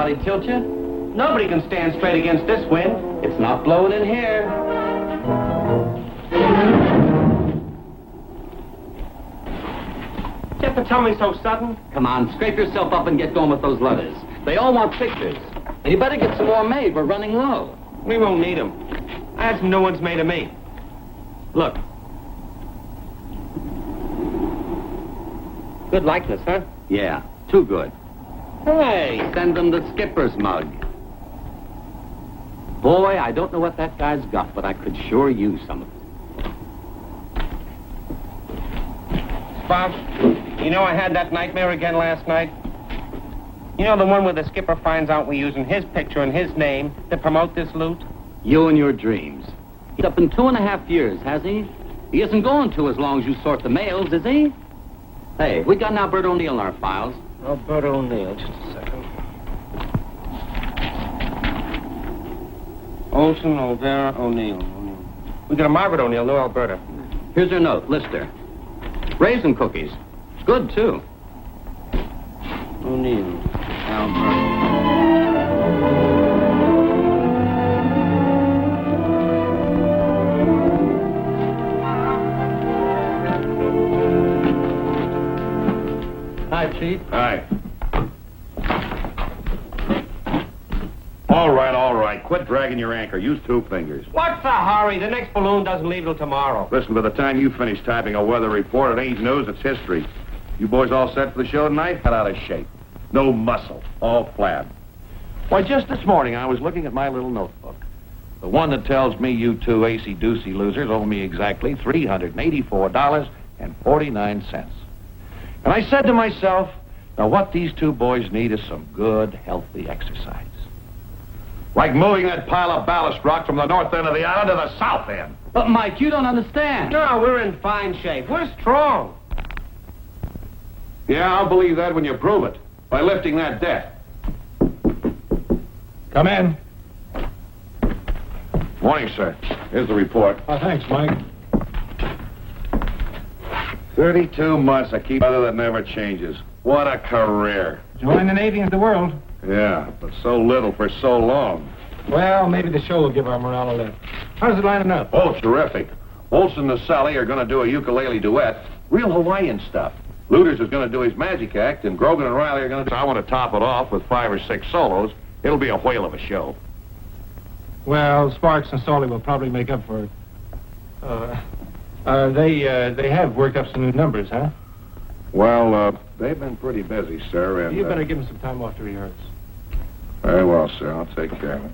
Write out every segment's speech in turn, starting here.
hardly tilt you. Nobody can stand straight against this wind. It's not blowing in here. Did you have to tell me so sudden? Come on, scrape yourself up and get going with those letters. They all want pictures. And you better get some more made. We're running low. We won't need them. I had some new ones made of me. Look. Good likeness, huh? Yeah, too good. Hey, send them the skipper's mug. Boy, I don't know what that guy's got, but I could sure use some of it. Bob, you know I had that nightmare again last night? You know the one where the skipper finds out we're using his picture and his name to promote this loot? You and your dreams. He's up in 2.5 years, has he? He isn't going to as long as you sort the mails, is he? Hey, we got an Albert O'Neill in our files. Albert O'Neill, just a second. Olson, O'Vera, O'Neill. We got a Margaret O'Neill, no Alberta. Here's her note, Lister. Raisin cookies. Good, too. O'Neill, Alberta. Hi, Chief. Hi. All right. Quit dragging your anchor. Use 2 fingers. What's the hurry? The next balloon doesn't leave till tomorrow. Listen, by the time you finish typing a weather report, it ain't news, it's history. You boys all set for the show tonight? Head out of shape. No muscle. All flab. Why, just this morning I was looking at my little notebook. The one that tells me you 2 acey-deucey losers owe me exactly $384.49. And I said to myself, now what these 2 boys need is some good, healthy exercise. Like moving that pile of ballast rock from the north end of the island to the south end. But, Mike, you don't understand. No, we're in fine shape. We're strong. Yeah, I'll believe that when you prove it. By lifting that debt. Come in. Morning, sir. Here's the report. Oh, thanks, Mike. 32 months I keep weather that never changes. What a career. Join the Navy and the world. Yeah, but so little for so long. Well, maybe the show will give our morale a lift. How's it lining up? Oh, terrific. Olson and Sally are going to do a ukulele duet. Real Hawaiian stuff. Looters is going to do his magic act, and Grogan and Riley are going to do... I want to top it off with 5 or 6 solos. It'll be a whale of a show. Well, Sparks and Sawley will probably make up for it. They have worked up some new numbers, huh? Well, they've been pretty busy, sir, and... You better give them some time off to rehearse. Very well, sir. I'll take care of it.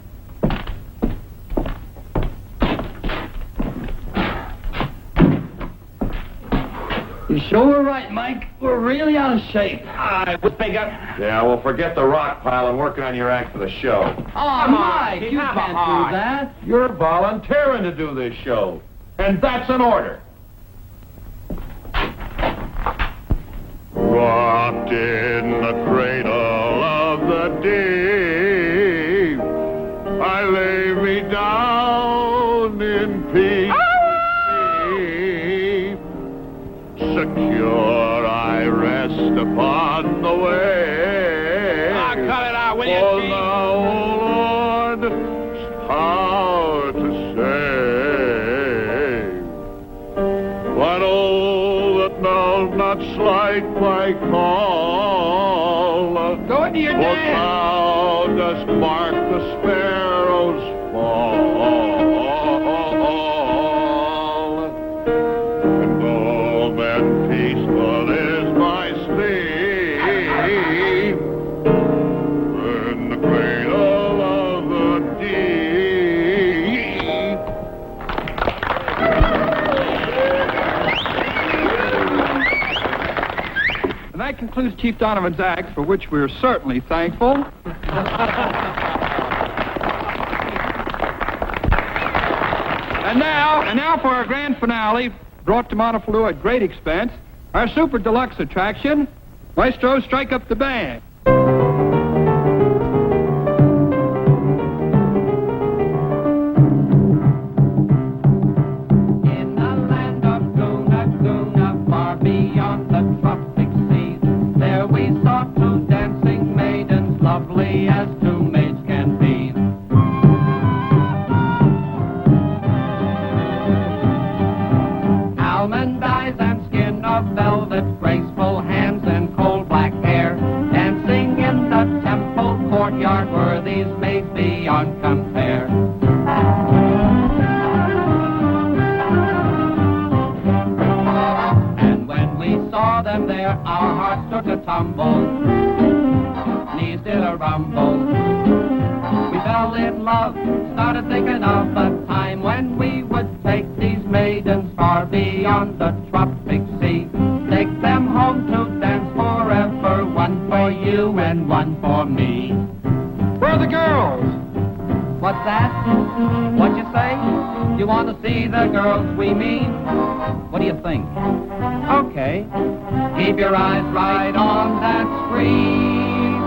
You sure we're right, Mike. We're really out of shape. What's bigger? Yeah, well, forget the rock pile and work on your act for the show. Oh, Mike, you can't do that. You're volunteering to do this show, and that's an order. Rocked in the cradle of the deep, I lay me down in peace. Secure I rest upon the wave. Cut it out, will you, For Chief? thou, O Lord, power to save. But oh, that thou not slight my call. Go into your For dance. thou dost mark the sparrow's fall. And old and peaceful is my sleep in the cradle of the deep. And that concludes Chief Donovan's act, for which we're certainly thankful. And now for our grand finale, brought to Montefiore at great expense, our super deluxe attraction, Maestro, strike up the band. In a land of Guna, far beyond the tropic seas, there we saw 2 dancing maidens, lovely as 2 she's made beyond compare. And when we saw them there, our hearts took a tumble, knees did a rumble. We fell in love, started thinking of a time when we would take these maidens far beyond the tropic sea. Take them home to dance forever, one for you and one for me. Where are the girls? What's that? What'd you say? You want to see the girls we mean? What do you think? Okay. Keep your eyes right on that screen.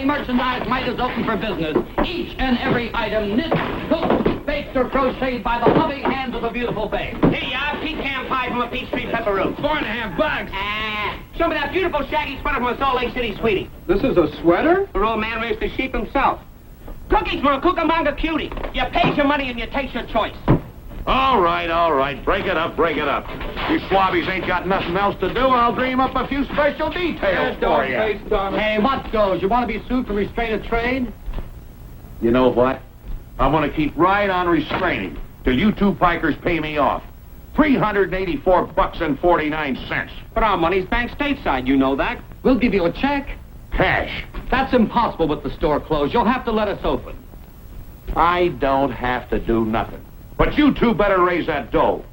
Merchandise might is open for business. Each and every item knit, cooked, baked, or crocheted by the loving hands of a beautiful babe. Here you are, pecan pie from a Peachtree Pepperoo. $4.50. Show me that beautiful shaggy sweater from a Salt Lake City sweetie. This is a sweater? The old man raised the sheep himself. Cookies for a Cucamonga cutie. You pays your money and you takes your choice. All right. Break it up. You swabbies ain't got nothing else to do. I'll dream up a few special details for you. Hey, what goes? You want to be sued for restraint of trade? You know what? I'm going to keep right on restraining till you two pikers pay me off. $384.49. But our money's banked stateside, you know that. We'll give you a check. Cash. That's impossible with the store closed. You'll have to let us open. I don't have to do nothing. But you two better raise that dough.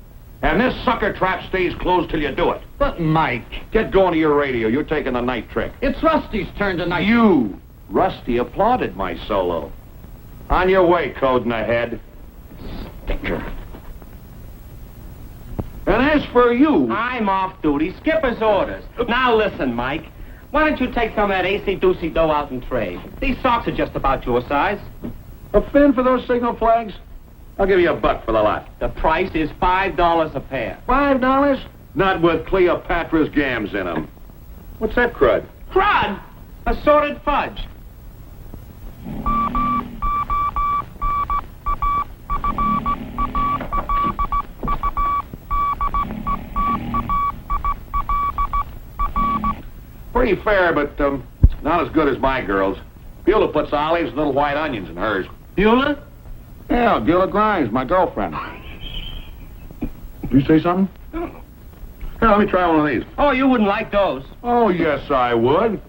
And this sucker trap stays closed till you do it. But, Mike, Get going to your radio. You're taking the night trick. it's Rusty's turn tonight. You, Rusty, applauded my solo. On your way, Code in the Head. Stinker. And as for you... I'm off duty. Skipper's orders. Now listen, Mike. Why don't you take some of that AC-doocy dough out and trade? These socks are just about your size. A fin for those signal flags? I'll give you $1 for the lot. The price is $5 a pair. $5? Not with Cleopatra's gams in them. What's that crud? Crud! Assorted fudge. Pretty fair, but not as good as my girl's. Beulah puts olives and little white onions in hers. Beulah? Yeah, Beulah Grimes, my girlfriend. You say something? Here, let me try one of these. Oh, you wouldn't like those. Oh, yes, I would.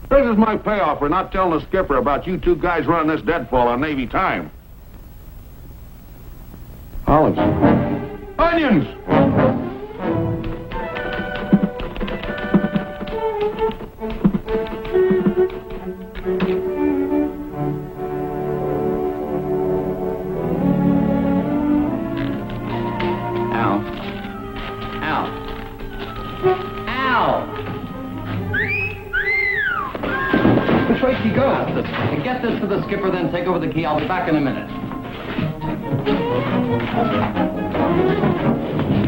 This is my payoff for not telling the skipper about you two guys running this deadfall on Navy time. Olives. Onions! Which way she goes? And get this to the skipper, then take over the key. I'll be back in a minute.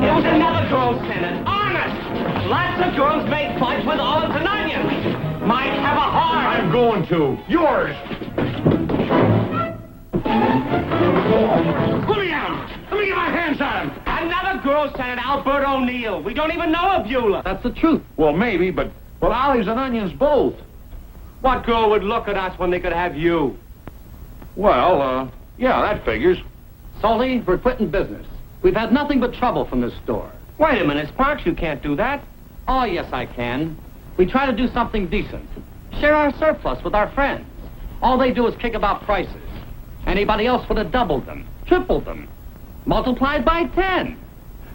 It was another girl sent it. Honest. Lots of girls make fudge with olives and onions. Might have a heart. I'm going to. Yours. Let me out. Let me get my hands on him. Another girl sent it, Albert O'Neill. We don't even know a Beulah. That's the truth. Well, maybe, but olives and onions both. What girl would look at us when they could have you? Well, yeah, that figures. Salty, we're quitting business. We've had nothing but trouble from this store. Wait a minute, Sparks, you can't do that. Oh, yes, I can. We try to do something decent. Share our surplus with our friends. All they do is kick about prices. Anybody else would have doubled them, tripled them, multiplied by 10.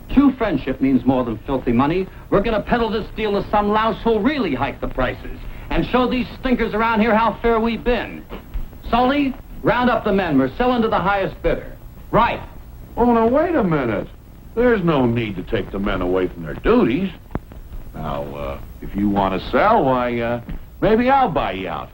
True friendship means more than filthy money. We're going to peddle this deal to some louse who'll really hike the prices and show these stinkers around here how fair we've been. Salty, round up the men. We're selling to the highest bidder. Right. Oh, now, wait a minute. There's no need to take the men away from their duties. Now, if you want to sell, why, maybe I'll buy you out.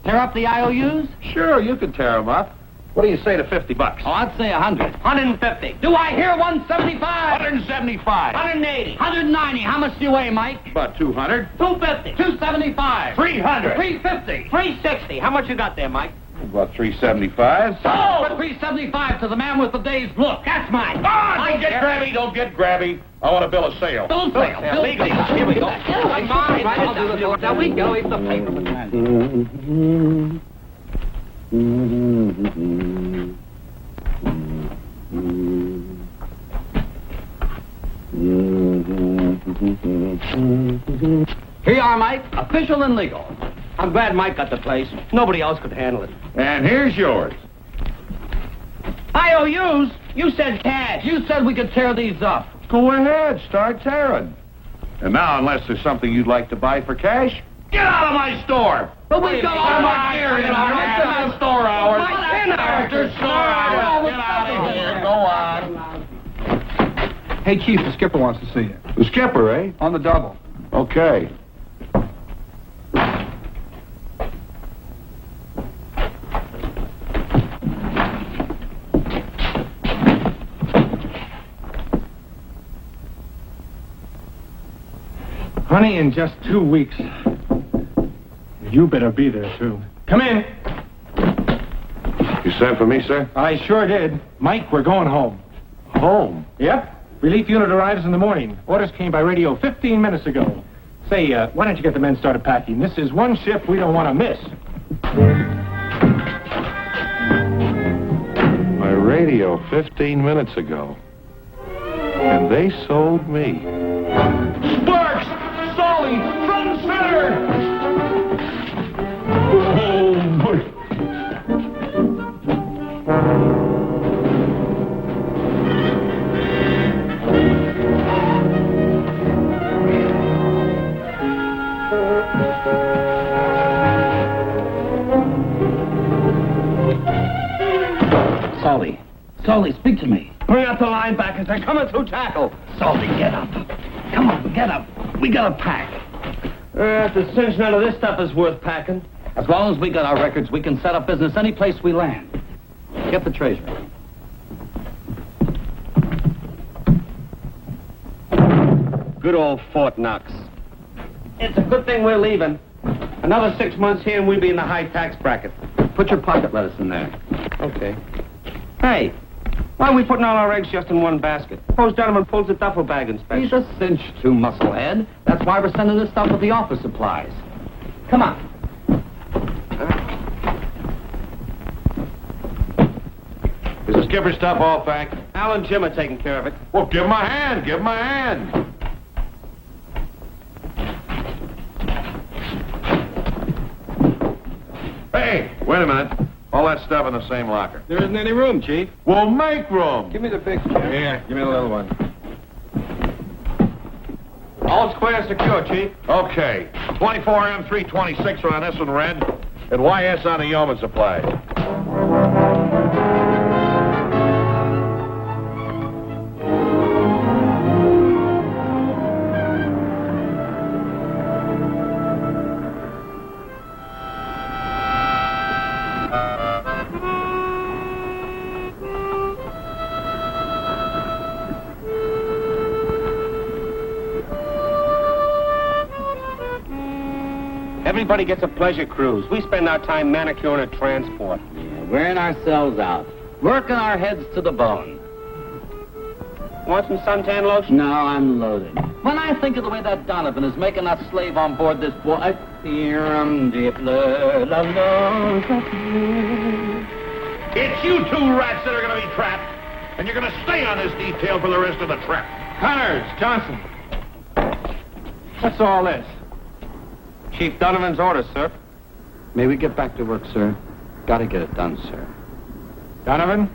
Tear up the IOUs? Sure, you can tear them up. What do you say to $50? Oh, I'd say 100. 150. Do I hear 175? 175. 180. 190. How much do you weigh, Mike? About 200. 250. 275. 300. 350. 360. How much you got there, Mike? About 375. Oh! 375 to the man with the day's look. That's mine. Ah, don't get grabby, don't get grabby. I want to bill a sale. Bill of sale. Bill of sale. Here we go. I'll do the bill. There we go. It's the paper. Here you are, Mike. Official and legal. I'm glad Mike got the place. Nobody else could handle it. And here's yours. IOUs? You said cash. You said we could tear these up. Go ahead, start tearing. And now, unless there's something you'd like to buy for cash, get out of my store. But we've got all my gear in our store hours. After store hours. Get out of here. Go on. Hey, Chief, the skipper wants to see you. The skipper, eh? On the double. Okay. Honey, in just 2 weeks. You better be there, too. Come in. You sent for me, sir? I sure did. Mike, we're going home. Home? Yep. Relief unit arrives in the morning. Orders came by radio 15 minutes ago. Say, why don't you get the men started packing? This is one ship we don't want to miss. My radio 15 minutes ago. And they sold me. Sparks! Solly! Front and center! Oh, my... Salty. Salty, speak to me. Bring out the linebackers. They're coming through tackle. Salty, get up. Come on, get up. We gotta pack. The cinch none of this stuff is worth packing. As long as we got our records, we can set up business any place we land. Get the treasurer. Good old Fort Knox. It's a good thing we're leaving. Another 6 months here and we'll be in the high tax bracket. Put your pocket lettuce in there. Okay. Hey, why are we putting all our eggs just in one basket? Suppose gentleman pulls a duffel bag inspection. He's a cinch, too, musclehead. That's why we're sending this stuff with the office supplies. Come on. Is the skipper's stuff all packed? Al and Jim are taking care of it. Well, give him a hand. Give him a hand. Hey, wait a minute. All that stuff in the same locker. There isn't any room, Chief. Well, make room. Give me the big chair. Here, give me the little one. All square and secure, Chief. Okay. 24M326 on this one, Red. And YS on the yeoman supply. Everybody gets a pleasure cruise. We spend our time manicuring a transport. Yeah, wearing ourselves out. Working our heads to the bone. Want some suntan lotion? No, I'm loaded. When I think of the way that Donovan is making that slave on board this boy, It's you two rats that are going to be trapped, and you're going to stay on this detail for the rest of the trip. Connors, Johnson. What's all this? Chief Donovan's orders, sir. May we get back to work, sir? Gotta get it done, sir. Donovan?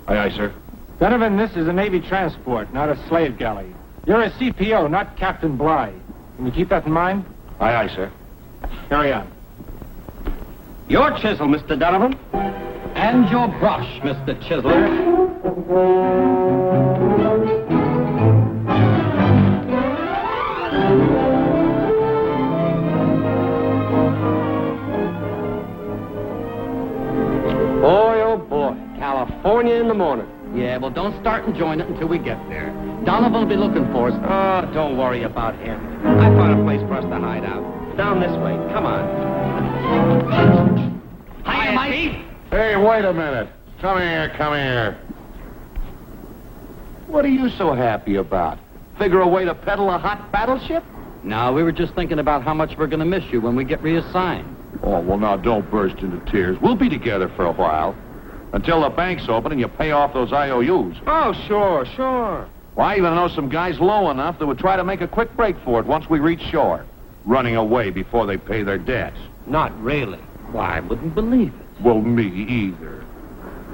Aye, aye, sir. Donovan, this is a Navy transport, not a slave galley. You're a CPO, not Captain Bly. Can you keep that in mind? Aye, aye, sir. Carry on. Your chisel, Mr. Donovan. And your brush, Mr. Chiseler. Boy, oh boy. California in the morning. Yeah, well, don't start enjoying it until we get there. Donovan will be looking for us. Oh, don't worry about him. I found a place for us to hide out. Down this way. Come on. Hiya, Mike. Hey, wait a minute. Come here, come here. What are you so happy about? Figure a way to peddle a hot battleship? No, we were just thinking about how much we're going to miss you when we get reassigned. Oh, well, now, don't burst into tears. We'll be together for a while. Until the bank's open and you pay off those IOUs. Oh, sure, sure. Well, I even know some guys low enough that would try to make a quick break for it once we reach shore. Running away before they pay their debts. Not really. Why, I wouldn't believe it. Well, me either.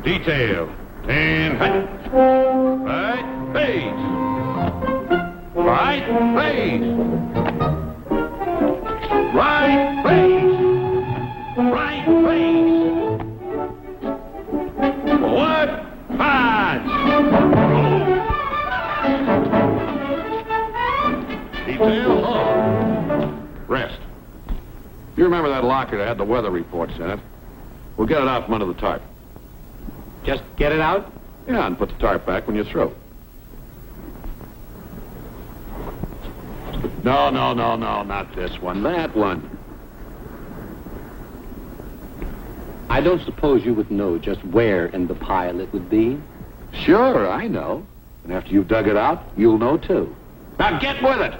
Detail. 10 hut. Right face. Right face. Right face. Right face. What? Odds. Detail. Rest. You remember that locker that had the weather reports in it? We'll get it out from under the tarp. Just get it out? Yeah, and put the tarp back when you're through. No, not this one. That one. I don't suppose you would know just where in the pile it would be? Sure, I know. And after you've dug it out, you'll know too. Now get with it!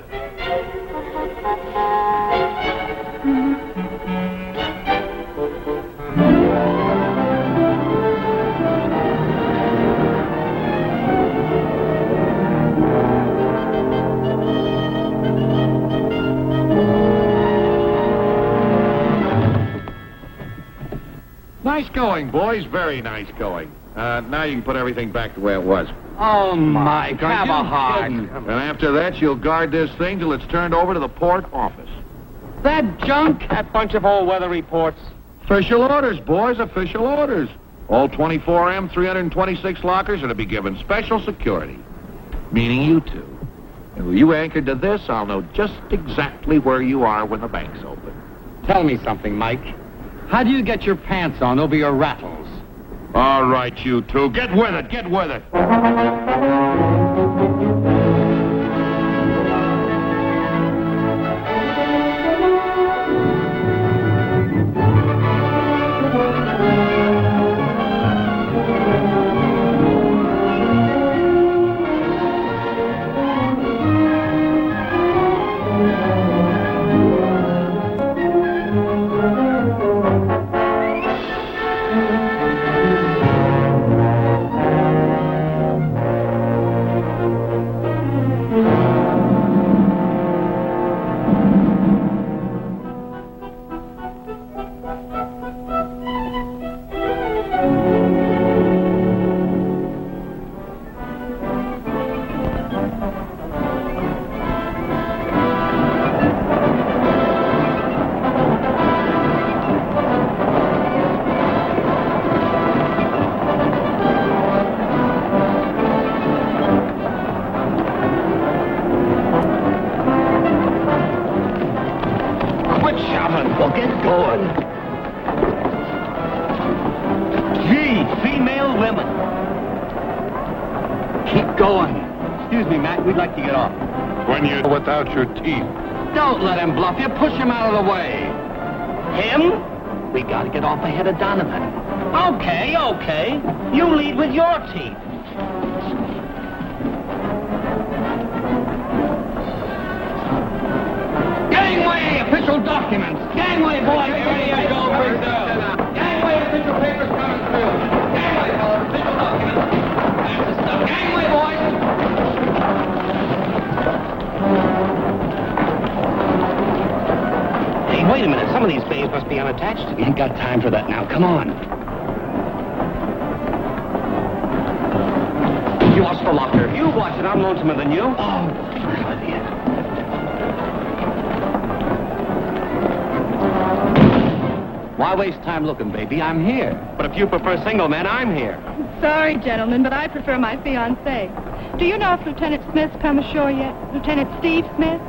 Nice going, boys. Very nice going. Now you can put everything back the way it was. Oh, Mike, have a heart. And after that, you'll guard this thing till it's turned over to the port office. That junk? That bunch of old weather reports. Official orders, boys, official orders. All 24M, 326 lockers are to be given special security. Meaning you two. And when you anchored to this, I'll know just exactly where you are when the bank's open. Tell me something, Mike. How do you get your pants on over your rattles? All right, you two. Get with it, get with it. Well, get going. Gee, female women. Keep going. Excuse me, Matt, we'd like to get off. When you're without your teeth. Don't let him bluff you. Push him out of the way. Him? We gotta get off ahead of Donovan. Okay, okay. You lead with your teeth. Gangway, official documents. Gangway, boys. Here you go, Gangway, official papers coming through. Gangway, fellas, official documents. There's the stuff. Gangway, boys. Hey, wait a minute. Some of these bays must be unattached. We ain't got time for that now. Come on. You watch the locker. You watch it. I'm lonesomer than you. Oh, idiot. Why waste time looking, baby? I'm here. But if you prefer single men, I'm here. Sorry, gentlemen, but I prefer my fiancé. Do you know if Lieutenant Smith's come ashore yet? Lieutenant Steve Smith?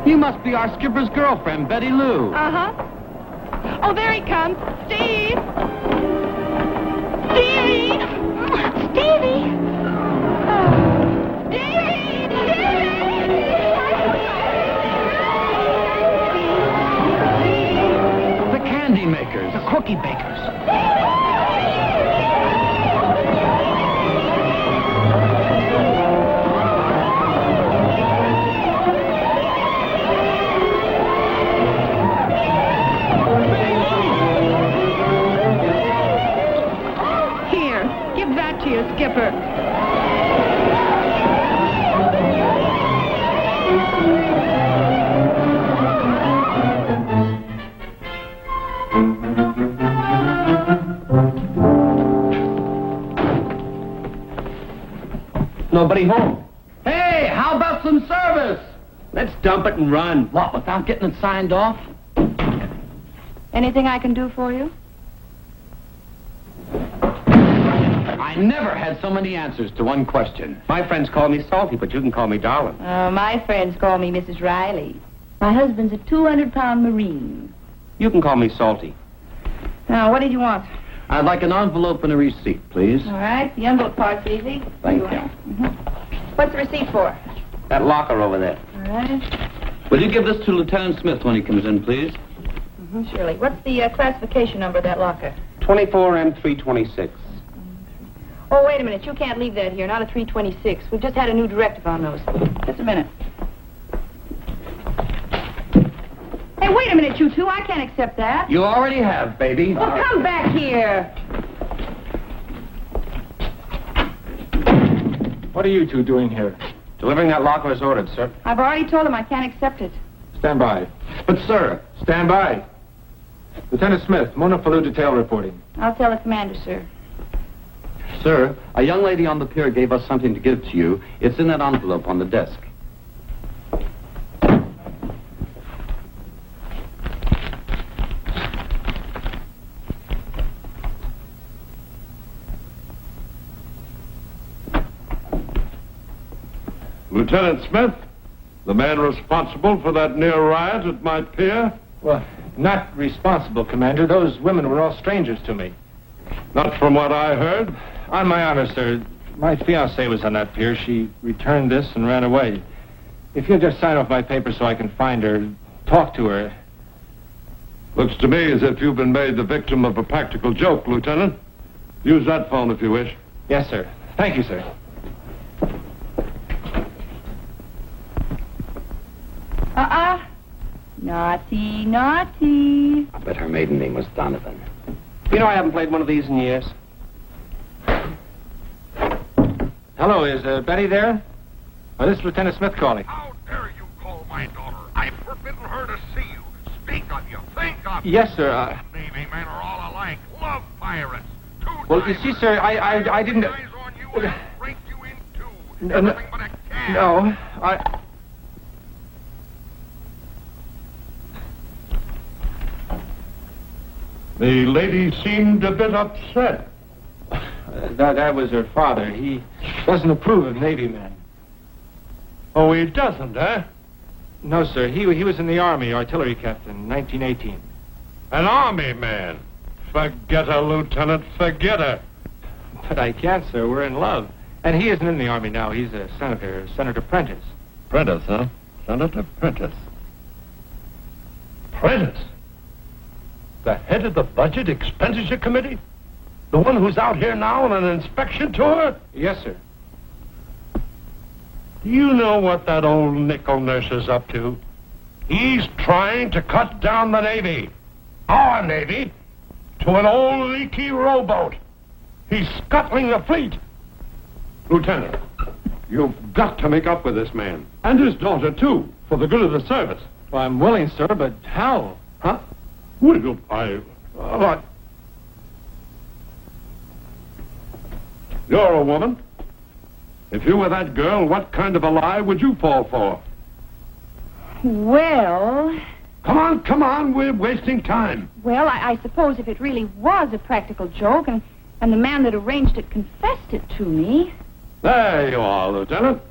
You must be our skipper's girlfriend, Betty Lou. Uh-huh. Oh, there he comes. Steve! Stevie! Stevie! Oh. Stevie! The candy makers. The cookie bakers. Here, give that to your skipper. Nobody home. Hey, how about some service? Let's dump it and run. What, without getting it signed off? Anything I can do for you? I never had so many answers to one question. My friends call me Salty, but you can call me Darling. My friends call me Mrs. Riley. My husband's a 200-pound Marine. You can call me Salty. Now, what did you want? I'd like an envelope and a receipt, please. All right, the envelope part's easy. Thank you. What's the receipt for? That locker over there. All right. Will you give this to Lieutenant Smith when he comes in, please? Surely. What's the classification number of that locker? 24M326. Oh, wait a minute. You can't leave that here. Not a 326. We've just had a new directive on those. Just a minute. Hey, wait a minute, you two. I can't accept that. You already have, baby. Well, come back here. What are you two doing here? Delivering that locker as ordered, sir. I've already told him I can't accept it. Stand by. But, sir, Stand by. Lieutenant Smith, Monofaloo detail reporting. I'll tell the commander, sir. Sir, a young lady on the pier gave us something to give to you. It's in that envelope on the desk. Lieutenant Smith, the man responsible for that near riot at my pier? Well, not responsible, Commander. Those women were all strangers to me. Not from what I heard. On my honor, sir, my fiancée was on that pier. She returned this and ran away. If you'll just sign off my paper so I can find her, talk to her. Looks to me as if you've been made the victim of a practical joke, Lieutenant. Use that phone if you wish. Yes, sir. Thank you, sir. Naughty, naughty. I bet her maiden name was Donovan. You know, I haven't played one of these in years. Hello, is Betty there? Oh, this is Lieutenant Smith calling. How dare you call my daughter? I've forbidden her to see you. Speak of you. Think of you. Yes, sir. Navy men are all alike. Love pirates. Well, you see, sir, I didn't... Eyes on you and break you in two. No, Nothing but a cat. No, I... The lady seemed a bit upset. That was her father. He doesn't approve of Navy men. Oh, he doesn't, eh? No, sir. He was in the Army, artillery captain, 1918. An army man. Forget her, Lieutenant. Forget her. But I can't, sir. We're in love. And he isn't in the Army now. He's a senator, Senator Prentice. Prentice, huh? Senator Prentice. Prentice? The head of the Budget Expenditure Committee? The one who's out here now on an inspection tour? Yes, sir. Do you know what that old nickel nurse is up to? He's trying to cut down the Navy. Our Navy. To an old leaky rowboat. He's scuttling the fleet. Lieutenant, you've got to make up with this man. And his daughter, too, for the good of the service. Well, I'm willing, sir, but how? Huh? Well, what? You're a woman. If you were that girl, what kind of a lie would you fall for? Well, Come on, we're wasting time. well, I suppose if it really was a practical joke and the man that arranged it confessed it to me. There you are, Lieutenant.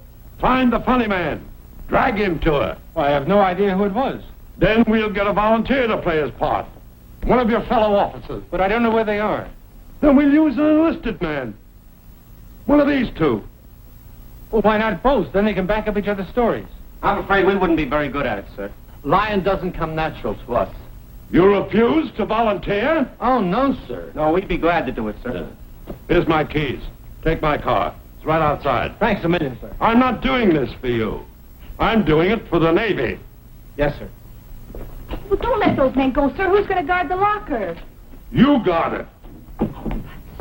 Find the funny man. Drag him to her. Well, I have no idea who it was. Then we'll get a volunteer to play his part. One of your fellow officers. But I don't know where they are. Then we'll use an enlisted man. One of these two. Well, why not both? Then they can back up each other's stories. I'm afraid we wouldn't be very good at it, sir. Lying doesn't come natural to us. You refuse to volunteer? Oh, no, sir. No, we'd be glad to do it, sir. Here's my keys. Take my car. It's right outside. Thanks a million, sir. I'm not doing this for you. I'm doing it for the Navy. Yes, sir. Well, don't let those men go, sir. Who's going to guard the locker? You got it.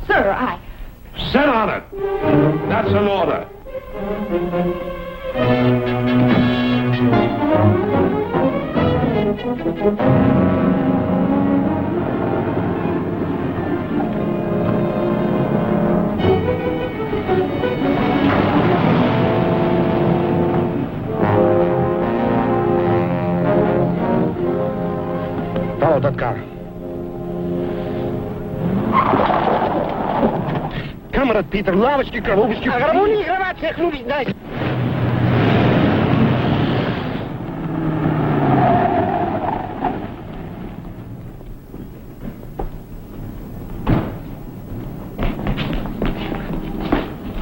Sir, I... Sit on it. That's an order. Follow that car. Камерат, Питер, лавочки, коробочки. Гармонии, гравация, хнуви, дай.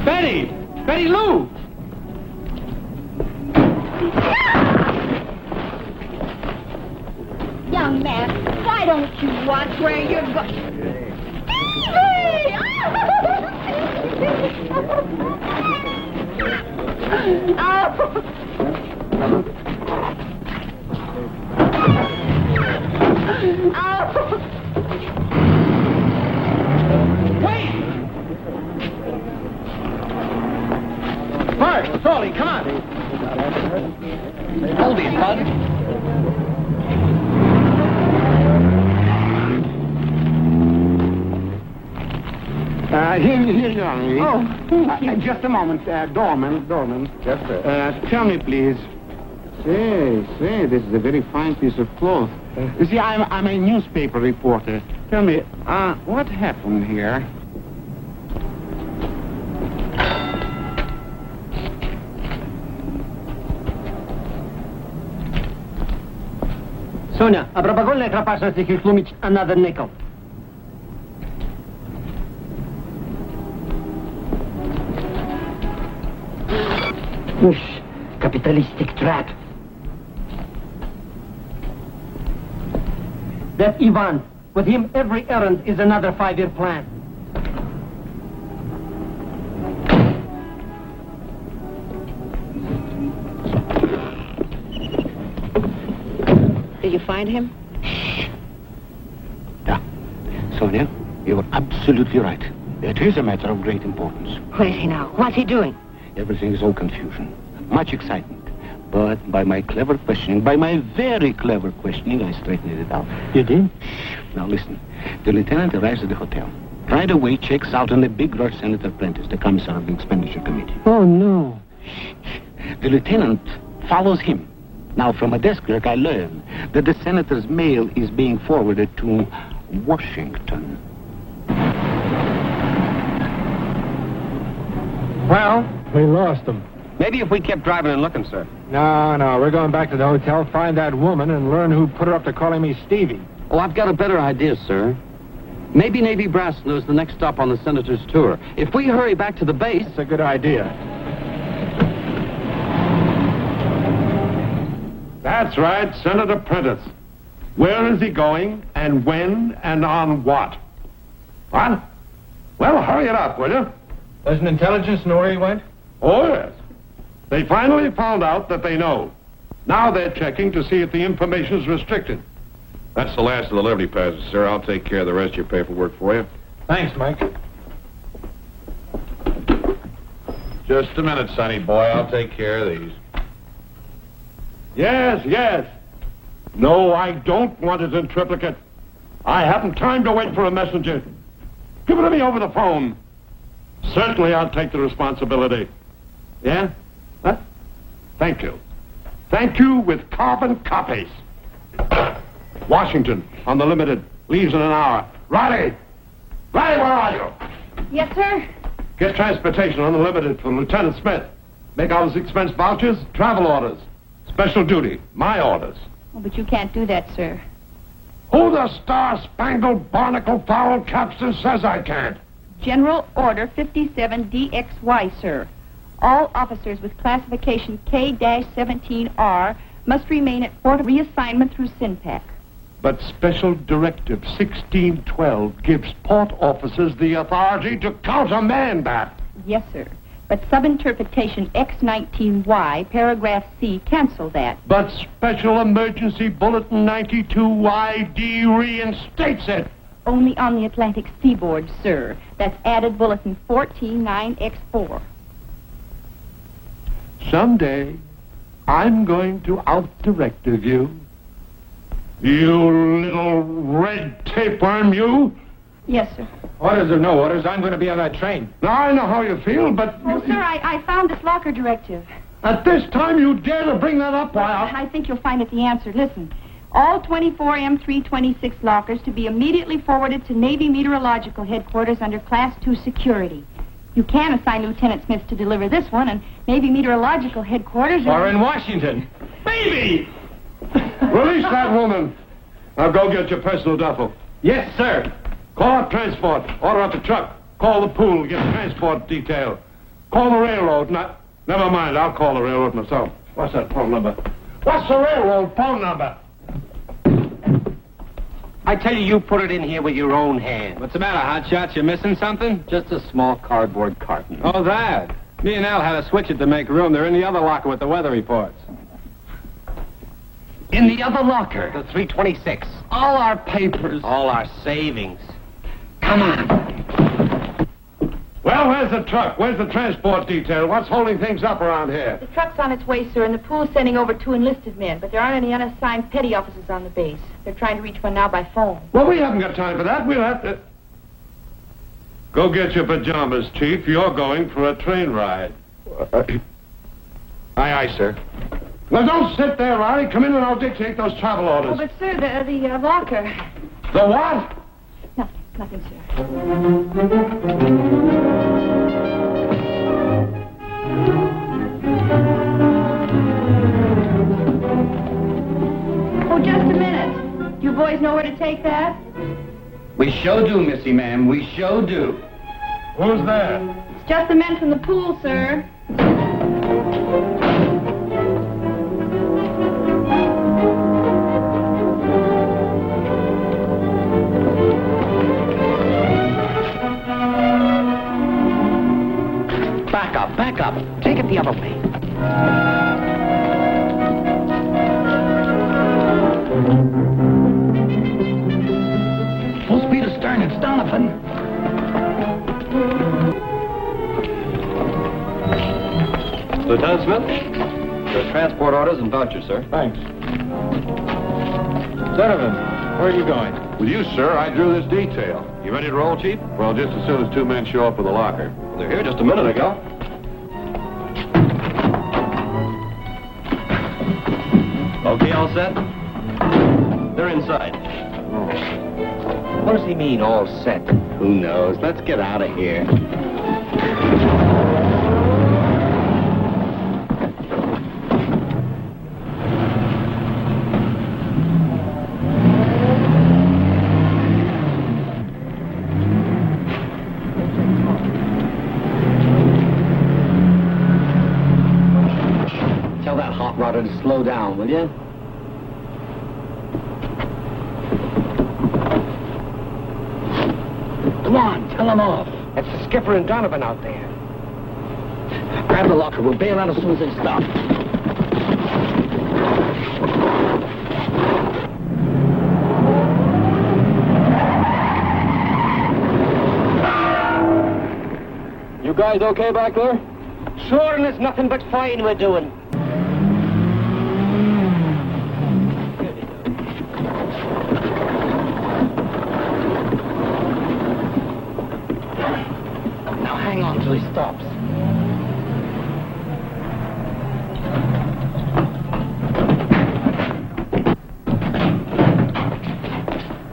Betty! Betty Lou! Young man, why don't you watch where you're going? Bart, Solly, come on! Hold these, bud. Here you are, Louis. Oh, thank you. Just a moment. Dorman. Yes, sir. Tell me, please. Say, this is a very fine piece of cloth. You see, I'm a newspaper reporter. Tell me, what happened here? Sonia, a propagolne kapasa si hlumić another nickel. Whoosh, capitalistic trap. That Ivan, with him every errand is another 5-year plan. Did you find him? Yeah. Sonia, you're absolutely right. It is a matter of great importance. Where is he now? What's he doing? Everything is all confusion. Much excitement. But by my clever questioning, by my very clever questioning, I straightened it out. You did? Shh. Now listen. The lieutenant arrives at the hotel. Right away checks out on the big rush Senator Prentice, the commissar of the expenditure committee. Oh, no. The lieutenant follows him. Now, from a desk clerk, I learned that the senator's mail is being forwarded to Washington. Well, we lost them. Maybe if we kept driving and looking, sir. No, we're going back to the hotel, find that woman, and learn who put her up to calling me Stevie. Oh, I've got a better idea, sir. Maybe Navy Brass knows the next stop on the senator's tour. If we hurry back to the base... That's a good idea. That's right, Senator Prentice. Where is he going, and when, and on what? What? Well, hurry it up, will you? Doesn't intelligence know where he went? Oh, yes. They finally found out that they know. Now they're checking to see if the information is restricted. That's the last of the liberty passes, sir. I'll take care of the rest of your paperwork for you. Thanks, Mike. Just a minute, sonny boy. I'll take care of these. Yes, yes. No, I don't want it in triplicate. I haven't time to wait for a messenger. Give it to me over the phone. Certainly I'll take the responsibility. Yeah? Huh? Thank you. Thank you with carbon copies. Washington, on the limited. Leaves in an hour. Riley! Riley, where are you? Yes, sir? Get transportation on the limited for Lieutenant Smith. Make all his expense vouchers, travel orders. Special duty, my orders. Oh, but you can't do that, sir. Who the star-spangled barnacle fowl capster says I can't? General Order 57DXY, sir. All officers with classification K-17R must remain at Fort reassignment through SINPAC. But Special Directive 1612 gives port officers the authority to countermand that. Yes, sir. But subinterpretation X19Y, paragraph C, cancel that. But Special Emergency Bulletin 92YD reinstates it. Only on the Atlantic seaboard, sir. That's added bulletin 149X4. Someday, I'm going to out-directive you. You little red tapeworm, you. Yes, sir. Orders or no orders, I'm going to be on that train. Now, I know how you feel, but... Oh, sir, I found this locker directive. At this time, you dare to bring that up, why... I think you'll find it the answer. Listen. All 24 M326 lockers to be immediately forwarded to Navy Meteorological Headquarters under Class 2 security. You can assign Lieutenant Smith to deliver this one, and Navy Meteorological Headquarters... Or in Washington. Baby! Release that woman. Now go get your personal duffel. Yes, sir. Call up transport. Order up the truck. Call the pool. Get transport detail. Call the railroad. Never mind. I'll call the railroad myself. What's that phone number? What's the railroad phone number? I tell you, you put it in here with your own hand. What's the matter, Hotshots? You missing something? Just a small cardboard carton. Oh, that. Me and Al had to switch it to make room. They're in the other locker with the weather reports. In the other locker, the 326. All our papers. All our savings. Come on. Well, where's the truck? Where's the transport detail? What's holding things up around here? The truck's on its way, sir, and the pool's sending over 2 enlisted men, but there aren't any unassigned petty officers on the base. They're trying to reach one now by phone. Well, we haven't got time for that. We'll have to... Go get your pajamas, Chief. You're going for a train ride. Aye, aye, sir. Well, don't sit there, Riley. Come in and I'll dictate those travel orders. Oh, but, sir, the locker... The what? Nothing, sir. Oh, just a minute. You boys know where to take that? We sure do, Missy, ma'am. We sure do. Who's there? It's just the men from the pool, sir. Back up. Take it the other way. Full speed astern. It's Donovan. Lieutenant Smith, your transport orders and vouchers, sir. Thanks. Donovan, where are you going? With you, sir. I drew this detail. You ready to roll, Chief? Well, just as soon as 2 men show up with a locker. They're here just a minute ago. Okay, all set? They're inside. What does he mean, all set? Who knows? Let's get out of here. Tell that hot rodder to slow down, will you? Come on, tell them off. That's the skipper and Donovan out there. Grab the locker. We'll bail out as soon as they stop. You guys okay back there? Sure, and there's nothing but flying we're doing. Now hang on till he stops.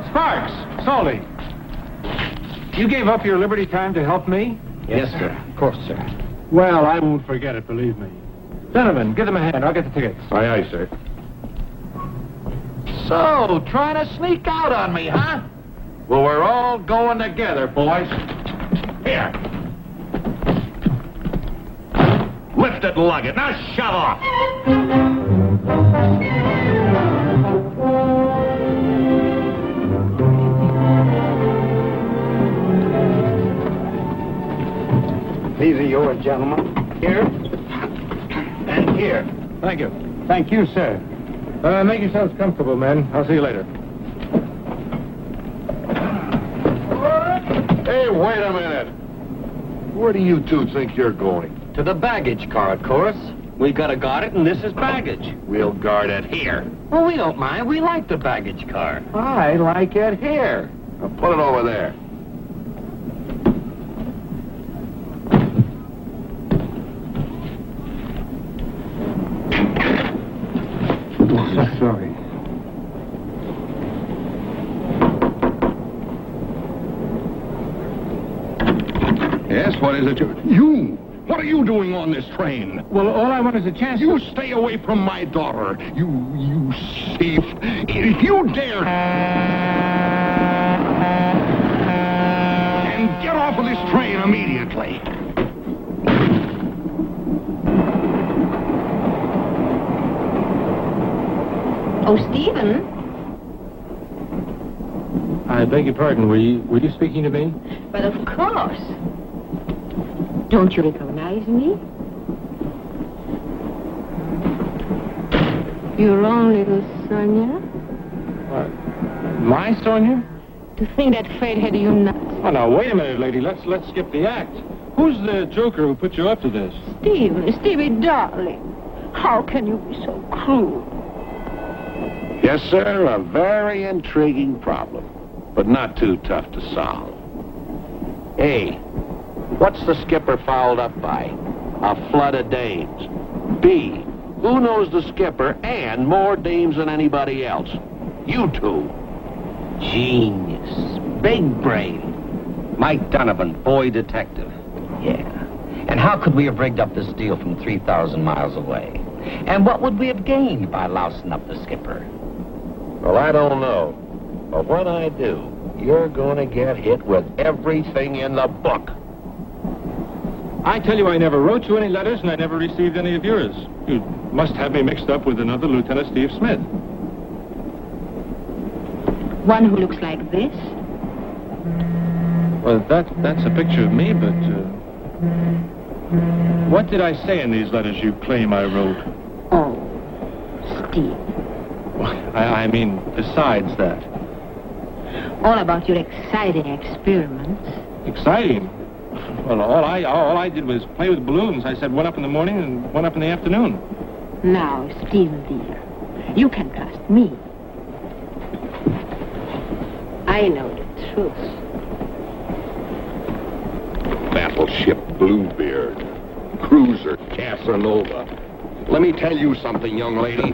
Sparks! Salty! You gave up your Liberty time to help me? Yes, sir. Of course, sir. Well, I won't forget it, believe me. Gentlemen, give them a hand. I'll get the tickets. Aye, aye, sir. So, trying to sneak out on me, huh? Well, we're all going together, boys. Here. Lift it and lug it. Now shove off. These are yours, gentlemen. Here. And here. Thank you. Thank you, sir. Make yourselves comfortable, men. I'll see you later. Hey, wait a minute. Where do you two think you're going? To the baggage car, of course. We gotta guard it, and this is baggage. We'll guard it here. Well, we don't mind. We like the baggage car. I like it here. Now put it over there. Sorry. Yes, what is it you? What are you doing on this train? Well, all I want is a chance. You stay away from my daughter. You thief. If you dare... And get off of this train immediately. Oh, Stephen. I beg your pardon. Were you speaking to me? But of course. Don't you recognize me? Your own little Sonia? My Sonia? To think that fate had you nuts. Oh, now, wait a minute, lady. Let's skip the act. Who's the joker who put you up to this? Stevie, darling. How can you be so cruel? Yes, sir, a very intriguing problem, but not too tough to solve. A, what's the skipper fouled up by? A flood of dames. B, who knows the skipper and more dames than anybody else? You two. Genius. Big brain. Mike Donovan, boy detective. Yeah. And how could we have rigged up this deal from 3,000 miles away? And what would we have gained by lousing up the skipper? Well, I don't know. But when I do, you're going to get hit with everything in the book. I tell you, I never wrote you any letters, and I never received any of yours. You must have me mixed up with another Lieutenant Steve Smith. One who looks like this? Well, that's a picture of me, but... what did I say in these letters you claim I wrote? Oh, Steve. I mean, besides that. All about your exciting experiments. Exciting? Well, all I did was play with balloons. I said one up in the morning and one up in the afternoon. Now, Stephen, dear, you can trust me. I know the truth. Battleship Bluebeard. Cruiser Casanova. Let me tell you something, young lady.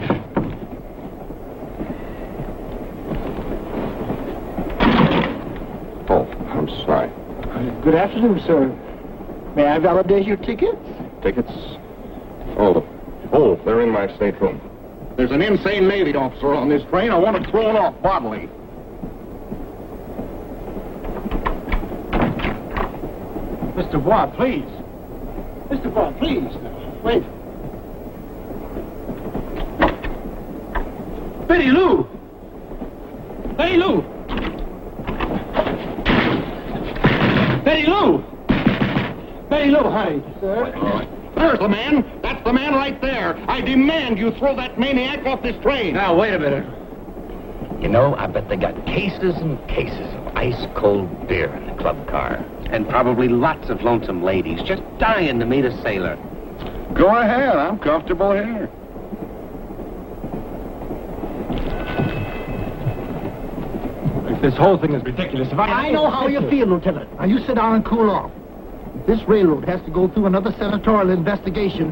Oh, I'm sorry. Good afternoon, sir. May I validate your tickets? Tickets? Oh, they're in my stateroom. There's an insane Navy officer on this train. I want him thrown off bodily. Mr. Bois, please. Mr. Bois, please. Wait. Betty Lou! Betty Lou! Betty Lou! Betty Lou, honey. Sir? There's the man. That's the man right there. I demand you throw that maniac off this train. Now, wait a minute. You know, I bet they got cases and cases of ice-cold beer in the club car. And probably lots of lonesome ladies just dying to meet a sailor. Go ahead. I'm comfortable here. This whole thing is ridiculous. If I know how you feel, Lieutenant. Now, you sit down and cool off. If this railroad has to go through another senatorial investigation,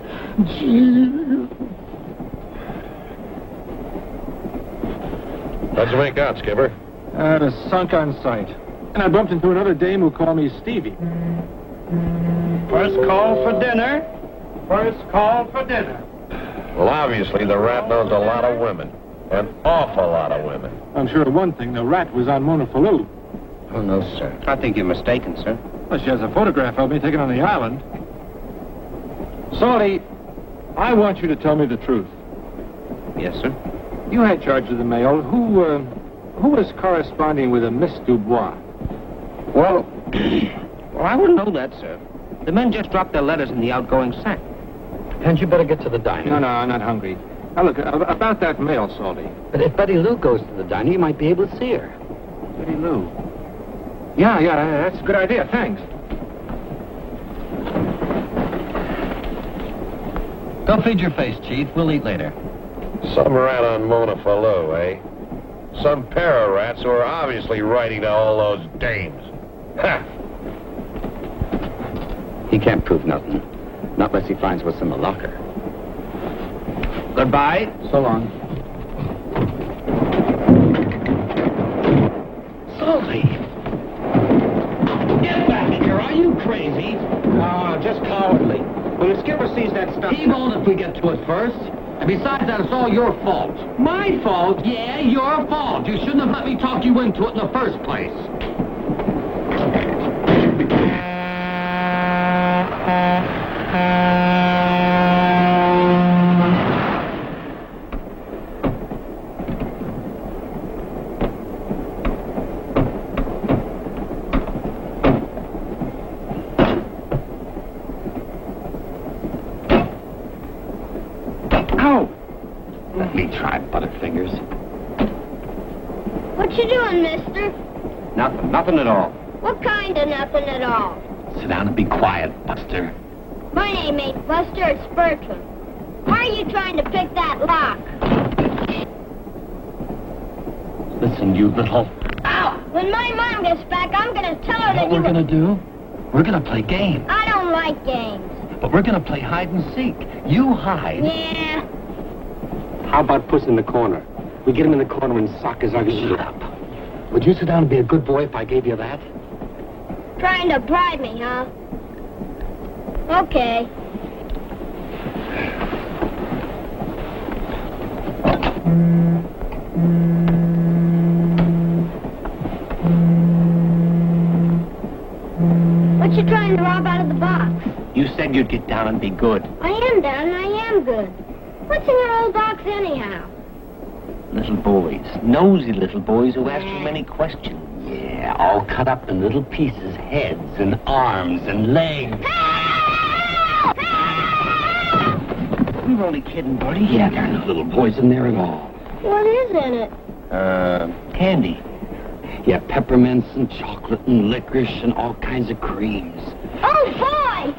How'd you make out, Skipper? It's sunk on sight. And I bumped into another dame who called me Stevie. First call for dinner. First call for dinner. Well, obviously, the rat knows a lot of women. An awful lot of women. I'm sure of one thing, the rat was on Mona Falou. Oh, no, sir. I think you're mistaken, sir. Well, she has a photograph of me taken on the island. Salty, I want you to tell me the truth. Yes, sir. You had charge of the mail. Who was corresponding with a Miss Dubois? Well, I wouldn't know that, sir. The men just dropped their letters in the outgoing sack. And you better get to the diner. No, I'm not hungry. Now, look, about that mail, Salty. But if Betty Lou goes to the diner, you might be able to see her. Betty Lou. Yeah, that's a good idea. Thanks. Go feed your face, Chief. We'll eat later. Some rat on Mona Falou, eh? Some pair of rats who are obviously writing to all those dames. Ha! He can't prove nothing. Not unless he finds what's in the locker. Goodbye. So long. Salty! Get back here. Are you crazy? Oh, just cowardly. When the skipper sees that stuff... He won't if we get to it first. And besides that, it's all your fault. My fault? Yeah, your fault. You shouldn't have let me talk you into it in the first place. Let me try, Butterfingers. What you doing, mister? Nothing at all. What kind of nothing at all? Sit down and be quiet, Buster. My name ain't Buster, it's Bertram. Why are you trying to pick that lock? Listen, you little... Ow! When my mom gets back, I'm gonna tell her that What we're gonna do? We're gonna play games. I don't like games. But we're gonna play hide and seek. You hide. Yeah. How about Puss in the corner? We get him in the corner and sock his ugly shit up. Would you sit down and be a good boy if I gave you that? Trying to bribe me, huh? Okay. What you trying to rob out of the box? You said you'd get down and be good. I am down and I am good. What's in your old box anyhow? Little boys. Nosy little boys who ask too many questions. Yeah, all cut up in little pieces. Heads and arms and legs. We were only kidding, Bertie. Yeah, there are no little boys in there at all. What is in it? Candy. Yeah, peppermints and chocolate and licorice and all kinds of creams. Oh, boy!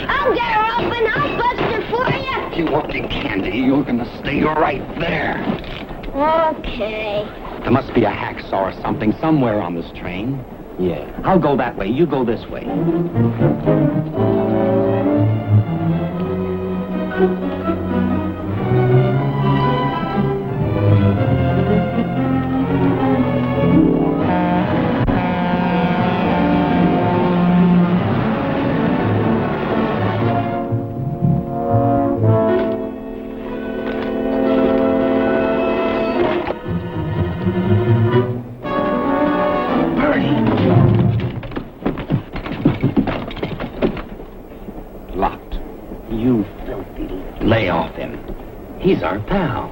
I'll get her open. I'll bust her for you. If you want any candy, you're gonna stay right there. Okay. There must be a hacksaw or something somewhere on this train. Yeah. I'll go that way. You go this way. Locked. You filthy... Lay off him. He's our pal.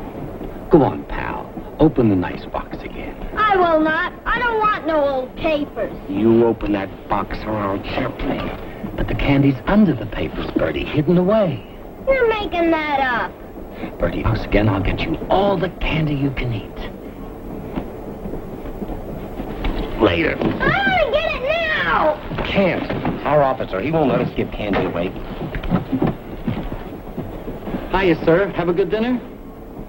Go on, pal. open the nice box again. I will not. I don't want no old papers. You open that box or I'll gently. But the candy's under the papers, Bertie, hidden away. You're making that up. Bertie, box again, I'll get you all the candy you can eat. Later. I want to get it now. Can't. Our officer, he won't let us give candy away. Hiya, sir. Have a good dinner?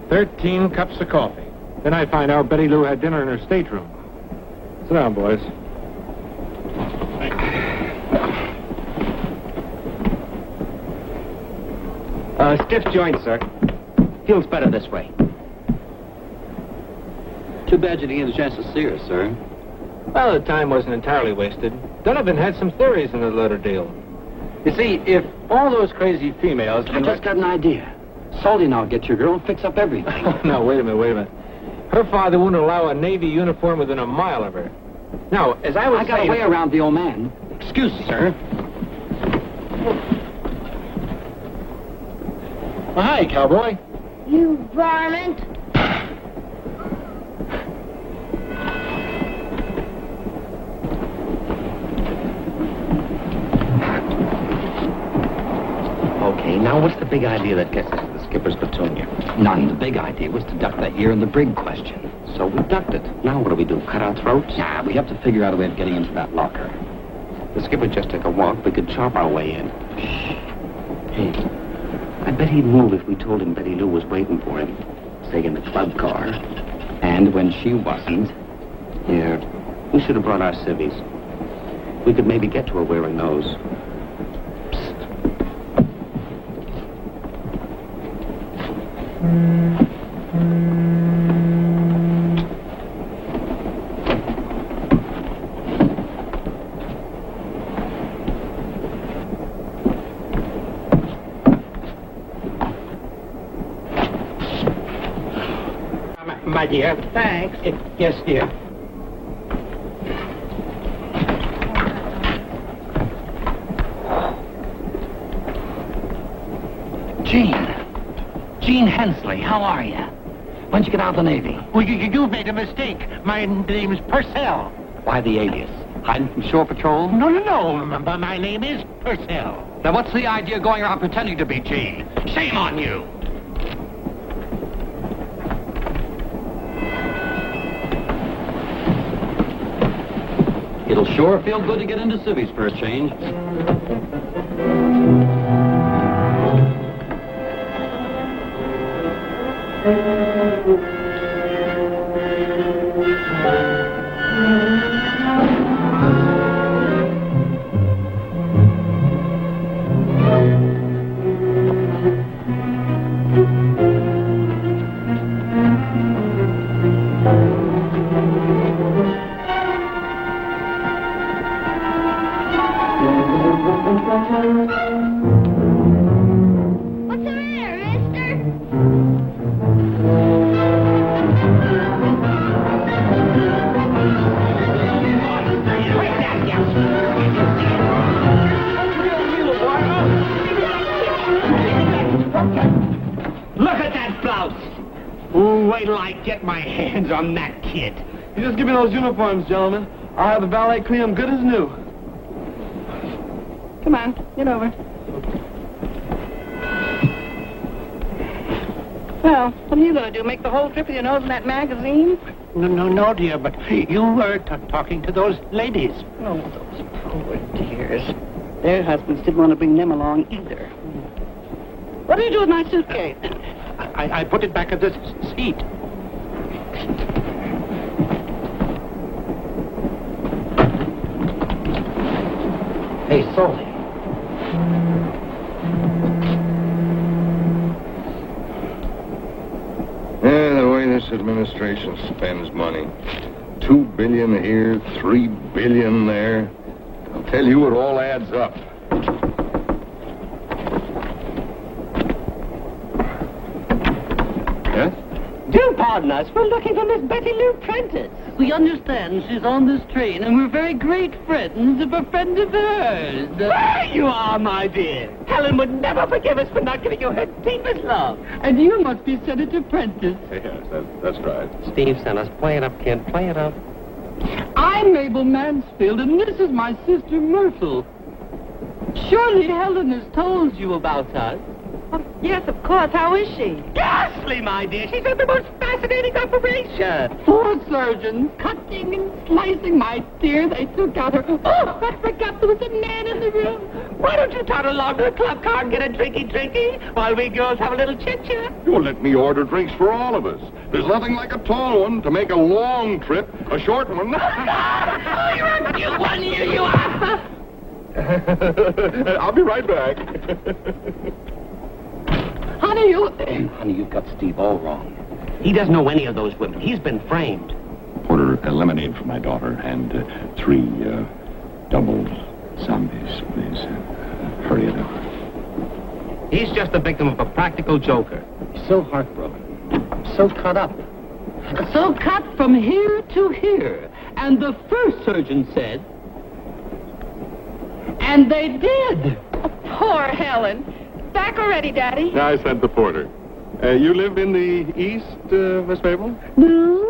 13 cups of coffee. Then I find out Betty Lou had dinner in her stateroom. Sit down, boys. Stiff joint, sir. Feels better this way. Too bad you didn't get a chance to see her, sir. Well, the time wasn't entirely wasted. Donovan had some theories in the letter deal. You see, if all those crazy females... I just got an idea. Salty now get your girl and fix up everything. No, wait a minute. Her father wouldn't allow a Navy uniform within a mile of her. Now, as I was I got saying... a way around the old man. Excuse me, sir. Well, hi, cowboy. You varmint. Okay, now what's the big idea that gets us to the skipper's petunia? None. The big idea was to duck that year in the brig question. So we ducked it. Now what do? Cut our throats? Nah, we have to figure out a way of getting into that locker. The skipper just took a walk. We could chop our way in. Hey, I bet he'd move if we told him Betty Lou was waiting for him, say in the club car. And when she wasn't... Yeah, we should have brought our civvies. We could maybe get to her wearing those. My dear. Thanks. Yes, dear. Gene Hensley, how are you? When'd you get out of the Navy? Well, you've made a mistake. My name's Purcell. Why the alias? Hiding from shore patrol? No. My name is Purcell. Now, what's the idea of going around pretending to be Gene? Shame on you! It'll sure feel good to get into civvies for a change. What's the matter, mister? Look at that blouse! Ooh, wait till I get my hands on that kid. You just give me those uniforms, gentlemen. I'll have the valet clean them good as new. Come on, get over. Well, what are you going to do? Make the whole trip with your nose in that magazine? No, dear, but you were talking to those ladies. Oh, those poor dears. Their husbands didn't want to bring them along either. What do you do with my suitcase? I put it back at the seat. Hey, Salty. Yeah, the way this administration spends money. $2 billion here, $3 billion there. I'll tell you, it all adds up. Yes? Do pardon us. We're looking for Miss Betty Lou Prentice. We understand she's on this train, and we're very great friends of a friend of hers. There you are, my dear. Helen would never forgive us for not giving you her deepest love. And you must be Senator Prentice. Yes, that's right. Steve sent us. Play it up, kid. Play it up. I'm Mabel Mansfield, and this is my sister Myrtle. Surely Helen has told you about us. Yes, of course. How is she? Ghastly, my dear. She's had the most fascinating operation. 4 surgeons cutting and slicing. My dear, they took out her... Oh, I forgot there was a man in the room. Why don't you toddle along to the club car and get a drinky while we girls have a little chit-chat? You'll let me order drinks for all of us. There's nothing like a tall one to make a long trip a short one. Oh, you're a cute one, you are. I'll be right back. Honey, Honey, you've got Steve all wrong. He doesn't know any of those women. He's been framed. Order a lemonade for my daughter and 3 double zombies, please. Hurry it up. He's just the victim of a practical joker. He's so heartbroken. So cut up. so cut from here to here. And the first surgeon said... And they did. Poor Helen. Back already, Daddy? I sent the porter. You live in the east, Miss Mabel? No.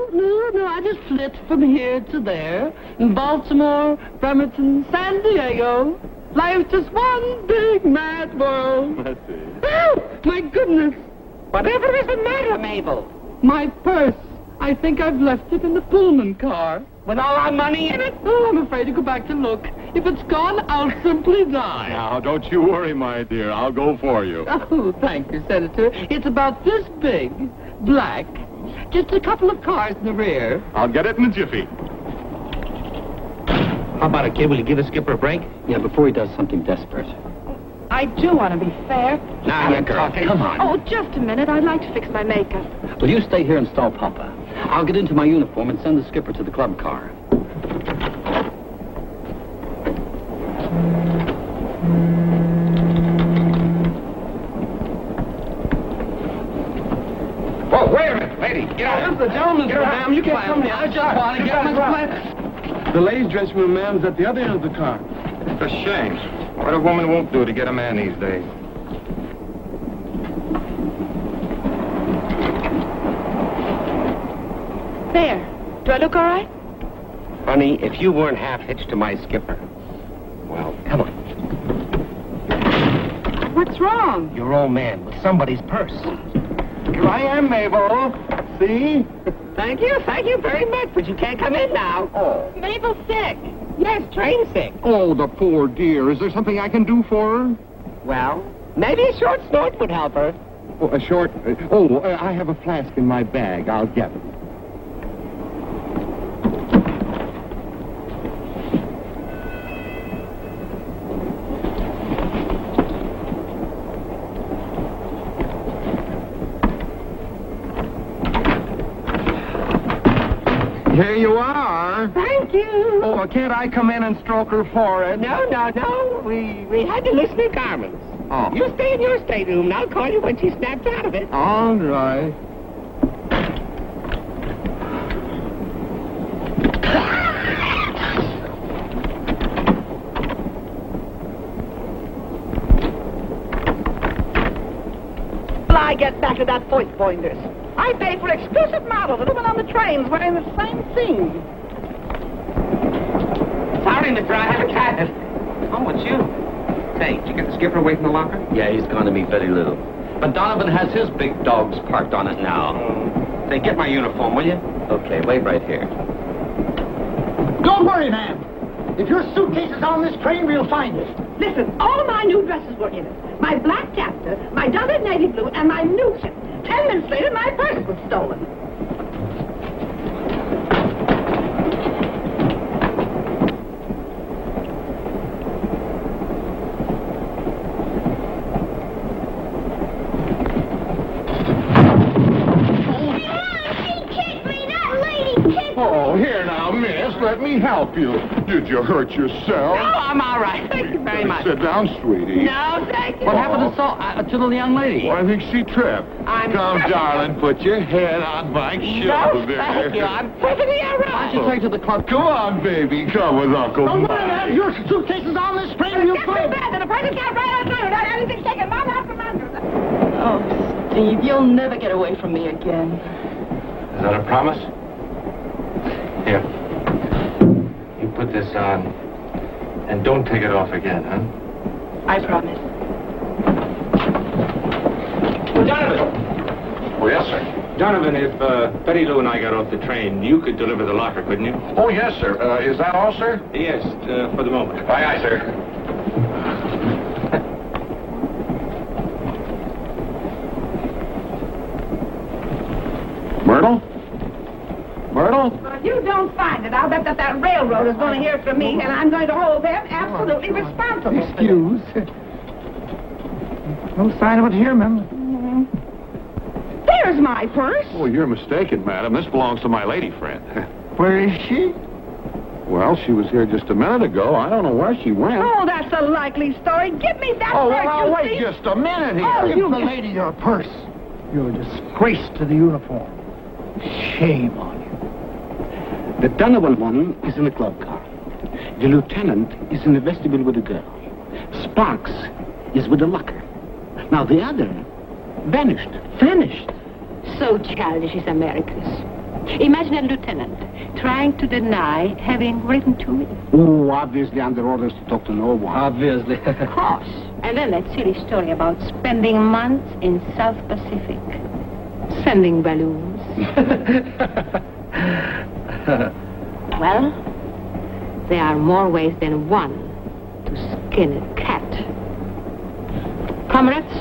I just flit from here to there. In Baltimore, Bremerton, San Diego. Life's just one big mad world. Let's see. Oh, my goodness. Whatever is the matter, Mabel? My purse. I think I've left it in the Pullman car. With all our money in it? Oh, I'm afraid to go back to look. If it's gone, I'll simply die. Now, don't you worry, my dear. I'll go for you. Oh, thank you, Senator. It's about this big, black, just a couple of cars in the rear. I'll get it in a jiffy. How about it, kid? Will you give the skipper a break? Yeah, before he does something desperate. I do want to be fair. Now you're talking. Come on. Oh, just a minute. I'd like to fix my makeup. Will you stay here and stall Papa? I'll get into my uniform and send the skipper to the club car. Whoa, wait a minute, lady. Get out. This is the gentleman's room, ma'am. You can't come here. I just want to get my plans. The ladies' dressing room, ma'am, is at the other end of the car. It's a shame. What a woman won't do to get a man these days. There. Do I look all right? Honey, if you weren't half hitched to my skipper. Well, come on. What's wrong? Your old man with somebody's purse. Here I am, Mabel. See? Thank you very much, but you can't come in now. Oh. Mabel's sick. Yes, train sick. Oh, the poor dear. Is there something I can do for her? Well, maybe a short snort would help her. Oh, a short... I have a flask in my bag. I'll get it. Here you are. Thank you. Oh, can't I come in and stroke her forehead? No. We had to listen to garments. Oh. You stay in your stateroom, and I'll call you when she snaps out of it. All right. Well, I get back to that voice pointers. I paid for exclusive models, the women on the trains wearing the same thing. Sorry, mister, I haven't had it. Oh, it's you. Say, did you get the skipper away from the locker? Yeah, he's going to be very little. But Donovan has his big dogs parked on it now. Say, get my uniform, will you? Okay, wait right here. Don't worry, ma'am. If your suitcase is on this train, we'll find it. Listen, all of my new dresses were in it. My black chapter, my dozen navy blue, and my new chip. 10 minutes later, my purse was stolen. He kicked me! That lady kicked me! Oh, here now, miss. let me help you. Did you hurt yourself? No, I'm all right. Thank you very much. Sit down, sweetie. No, thank you. What happened to the young lady? Well, I think she tripped. I'm Come, perfect. darling, put your head on my shoulder. No, thank you. I'm perfectly all right. Why don't you take her to the club? Come on, baby. Come with Uncle Don't Mike. worry, man. Your suitcase is on this train. You It's too bad that a person can't ride on time without anything taken right out from under them. Oh, Steve, you'll never get away from me again. Is that a promise? Here. You put this on. And don't take it off again, huh? I promise. Donovan! Oh, yes, sir. Donovan, if Betty Lou and I got off the train, you could deliver the locker, couldn't you? Oh, yes, sir. Is that all, sir? Yes, for the moment. Aye, aye, sir. Myrtle? Myrtle? Well, if you don't find it, I'll bet that railroad is going to hear from me, and I'm going to hold them absolutely responsible. Excuse. No sign of it here, ma'am. There's my purse. Oh, you're mistaken, madam. This belongs to my lady friend. Where is she? Well, she was here just a minute ago. I don't know where she went. Oh, that's a likely story. Give me that Oh, purse, well, now you wait see. just a minute here. Oh, Give you the lady your purse. You're a disgrace to the uniform. Shame on you. The Donovan one is in the club car. The lieutenant is in the vestibule with the girl. Sparks is with the locker. Now the other vanished. Vanished? So childish is Americans. Imagine a lieutenant trying to deny having written to me. Oh, obviously under orders to talk to no one. Obviously. Of course. And then that silly story about spending months in South Pacific. Sending balloons. Well, there are more ways than one to skin a cat. Comrades?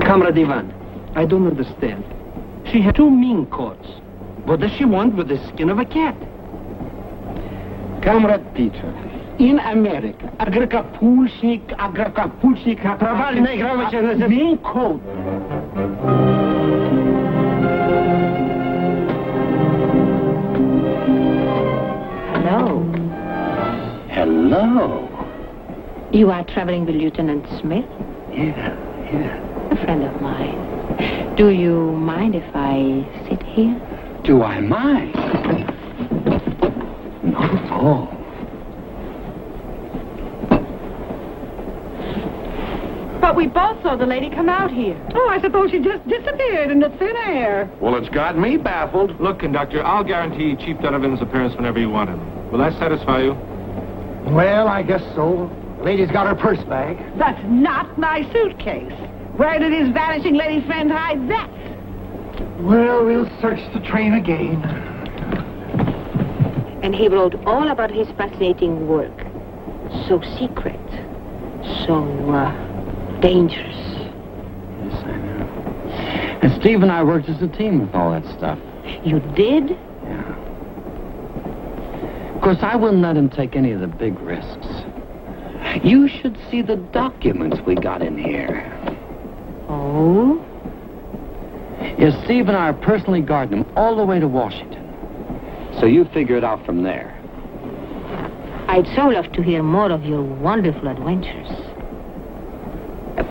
Comrade Ivan, I don't understand. She had two mean coats. What does she want with the skin of a cat? Comrade Peter, in America, agrokapulchnik, mean coat. Hello. Hello. You are traveling with Lieutenant Smith? Yeah. A friend of mine. Do you mind if I sit here? Do I mind? Not at all. But we both saw the lady come out here. Oh, I suppose she just disappeared in the thin air. Well, it's got me baffled. Look, conductor, I'll guarantee Chief Donovan's appearance whenever you want him. Will that satisfy you? Well, I guess so. The lady's got her purse bag. That's not my suitcase. Where did his vanishing lady friend hide that? Well, we'll search the train again. And he wrote all about his fascinating work. So secret. So, dangerous. Yes, I know. And Steve and I worked as a team with all that stuff. You did? Yeah. Of course, I wouldn't let him take any of the big risks. You should see the documents we got in here. Oh? Yes, Steve and I are personally guarding him all the way to Washington. So you figure it out from there. I'd so love to hear more of your wonderful adventures.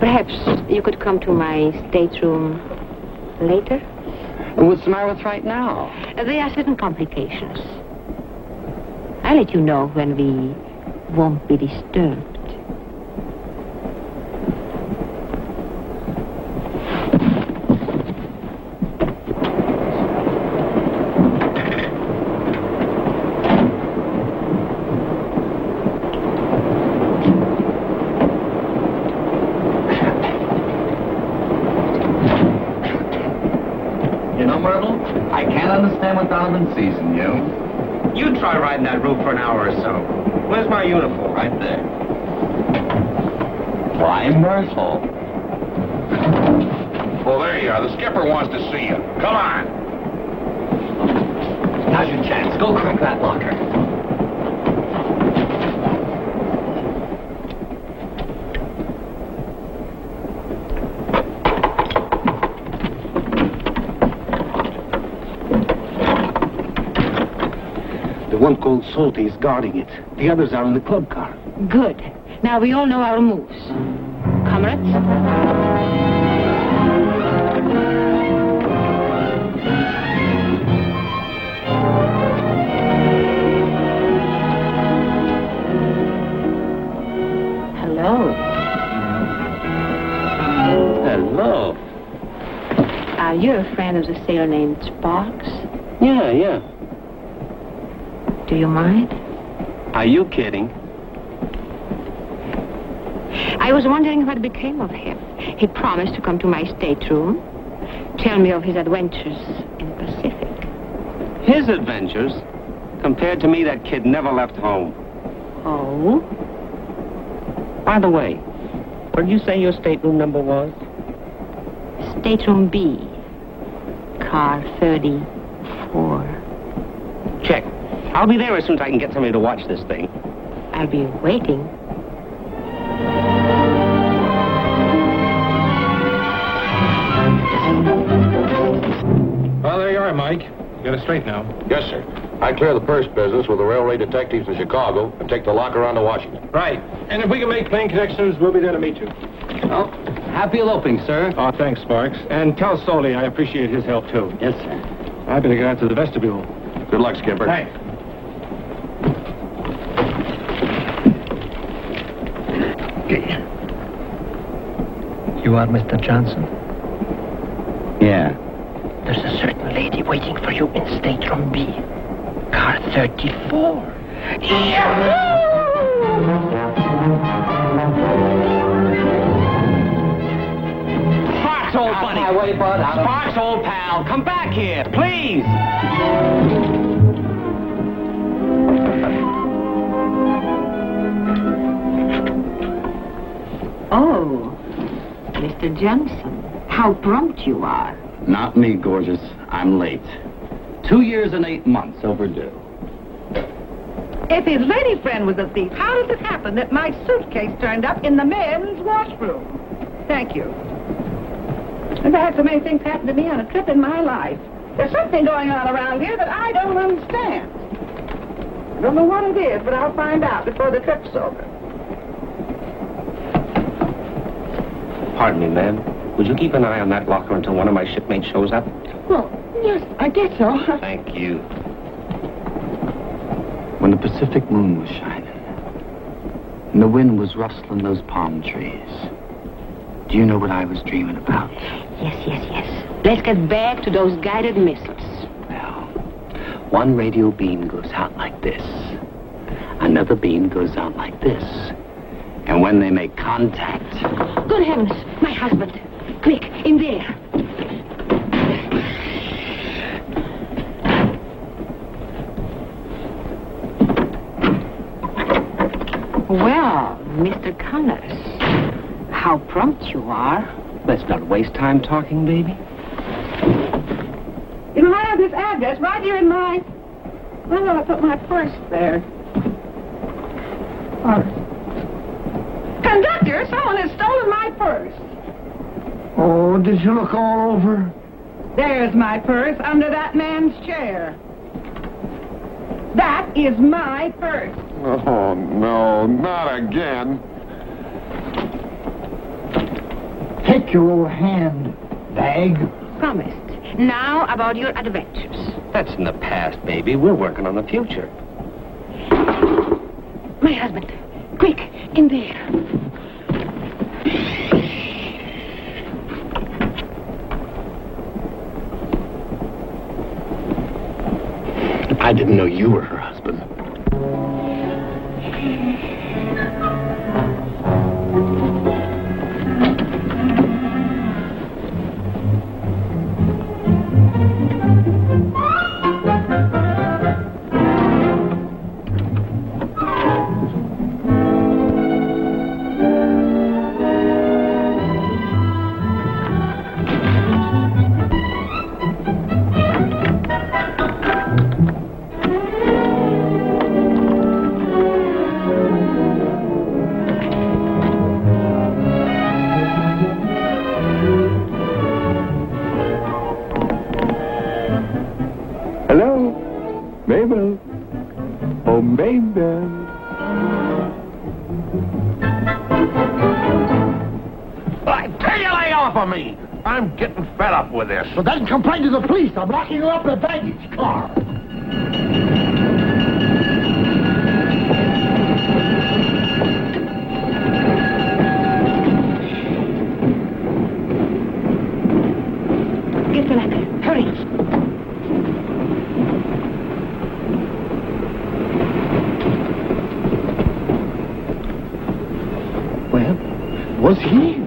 Perhaps you could come to my stateroom later? What's the matter with right now? There are certain complications. I'll let you know when we won't be disturbed. You know, Myrtle, I can't understand what Donovan sees in you. You try riding that roof for an hour or so. Where's my uniform? Right there. Why, Myrtle? Well, there you are. The skipper wants to see you. Come on. Now's your chance. Go crack that locker. old Salty is guarding it. The others are in the club car. Good. Now we all know our moves. Comrades? Hello. Hello. Are you a friend of the sailor named Sparks? Yeah. Do you mind? Are you kidding? I was wondering what became of him. He promised to come to my stateroom, tell me of his adventures in the Pacific. His adventures? Compared to me, that kid never left home. Oh? By the way, what did you say your stateroom number was? Stateroom B, car 34. Check. I'll be there as soon as I can get somebody to watch this thing. I'll be waiting. Well, there you are, Mike. You got it straight now. Yes, sir. I clear the purse business with the railway detectives in Chicago and take the locker on to Washington. Right. And if we can make plane connections, we'll be there to meet you. Well, happy eloping, sir. Oh, thanks, Sparks. And tell Salty I appreciate his help, too. Yes, sir. I better get out to the vestibule. Good luck, Skipper. Thanks. You are Mr. Johnson? Yeah. There's a certain lady waiting for you in stateroom B. Car 34. Sparks, old buddy. my way, bud. Sparks, old pal. Come back here, please. Oh, Mr. Johnson, how prompt you are. Not me, gorgeous. I'm late. 2 years and 8 months overdue. If his lady friend was a thief, how does it happen that my suitcase turned up in the men's washroom? Thank you. I've had so many things happen to me on a trip in my life. There's something going on around here that I don't understand. I don't know what it is, but I'll find out before the trip's over. Pardon me, ma'am. Would you keep an eye on that locker until one of my shipmates shows up? Well, yes, I guess so. Thank you. When the Pacific moon was shining, and the wind was rustling those palm trees, do you know what I was dreaming about? Yes. Let's get back to those guided missiles. Well, one radio beam goes out like this. Another beam goes out like this. And when they make contact... Good heavens, my husband. Quick, in there. Well, Mr. Connors, how prompt you are. Let's not waste time talking, baby. You know, I have this address right here in my... Where did I put my purse there? Conductor, someone has stolen my purse. Oh, did you look all over? There's my purse under that man's chair. That is my purse. Oh, no, not again. Take your old hand, bag. Promised. Now about your adventures. That's in the past, baby. We're working on the future. My husband. Quick, in there. I didn't know you were her husband. Mabel. I tell you, lay off of me! I'm getting fed up with this. So then complain to the police. I'm locking you up in a baggage car. Get the letter. Hurry. Well, was he?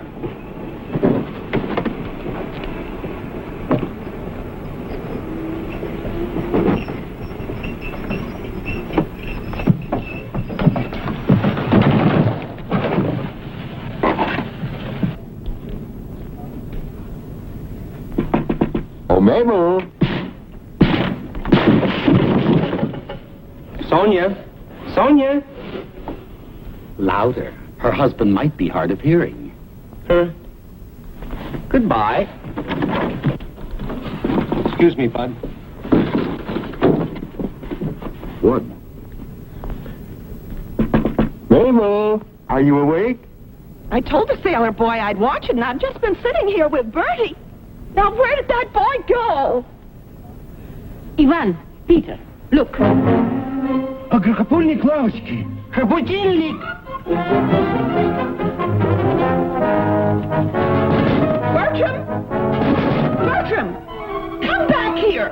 Oh, Mabel. Sonia? Sonia? Louder. Her husband might be hard of hearing. Goodbye. Excuse me, Bud. What? Mabel, are you awake? I told the sailor boy I'd watch it, and I've just been sitting here with Bertie. Now, where did that boy go? Ivan, Peter, look. Kapulnik Lowski. Budilnik! Bertram! Bertram! Come back here!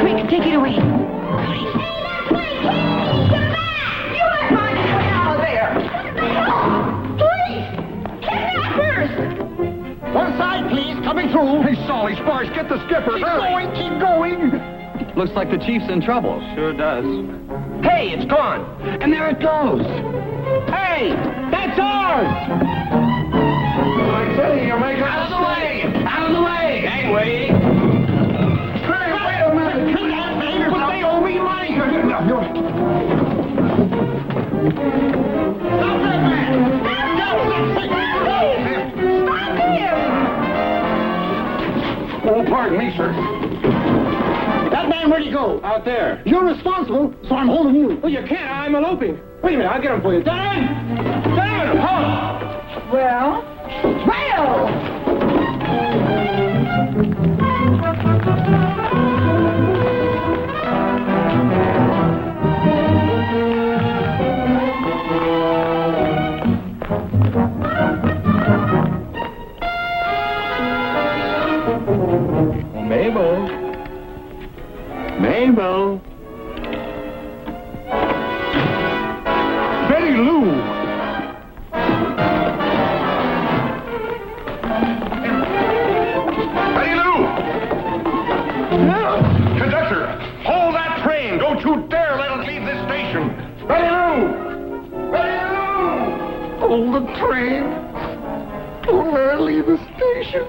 Quick, take it away. You let mine come out of there! Police! Kidnappers! One side, please. Coming through. Hey, Solly Sparks, get the skipper. Keep going. Looks like the chief's in trouble. Sure does. Hey, it's gone. And there it goes. Hey, that's ours! I tell you, you're making Out of the way! Out of the way! Gangway! Hey, wait a minute. But they owe me money. Stop that man! Oh, pardon me, sir. That man, where'd he go? Out there. You're responsible, so I'm holding you. Well, you can't. I'm eloping. Wait a minute. I'll get him for you. Dan! Dan! Halt! Well? Mabel. Mabel. Betty Lou. Betty Lou! Conductor, hold that train. Don't you dare let it leave this station. Betty Lou! Betty Lou! Hold the train. Don't let her leave the station.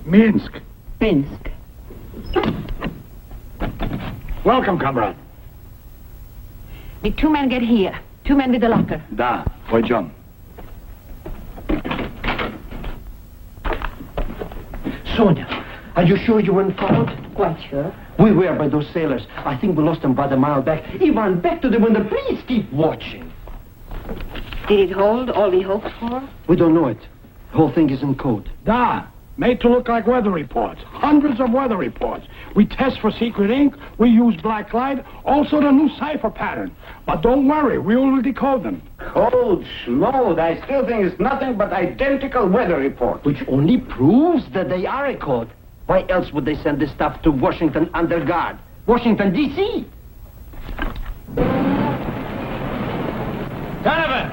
Minsk. Minsk. Welcome, comrade. The two men get here. Two men with the locker. Da, pойдем. Sonia, are you sure you weren't followed? Quite sure. We were by those sailors. I think we lost them about a mile back. Ivan, back to them when the police keep watching. Did it hold all we hoped for? We don't know it. The whole thing is in code. Da. Made to look like weather reports. Hundreds of weather reports. We test for secret ink. We use black light. Also the new cipher pattern. But don't worry, we will decode them. Cold, snowed. I still think it's nothing but identical weather report. Which only proves that they are a code. Why else would they send this stuff to Washington under guard? Washington, D.C.? Donovan!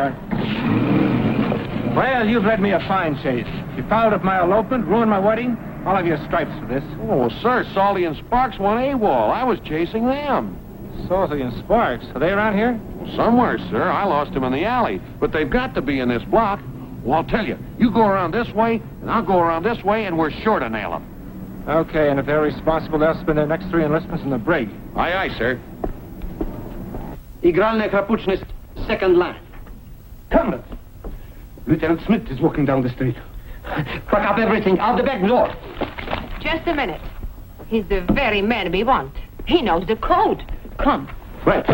are. Well, you've led me a fine chase. You followed up my elopement, ruined my wedding. I'll have your stripes for this. Oh, sir, Salty and Sparks went AWOL. I was chasing them. Salty and Sparks, are they around here? Somewhere, sir. I lost them in the alley. But they've got to be in this block. Well, I'll tell you. You go around this way, and I'll go around this way, and we're sure to nail them. Okay, and if they're responsible, they'll spend their next 3 enlistments in the brig. Aye, aye, sir. Igralne Krapuchnist, second line. Comrades, Lieutenant Smith is walking down the street. Crack up everything, out the back door. Just a minute. He's the very man we want. He knows the code. Come. Right.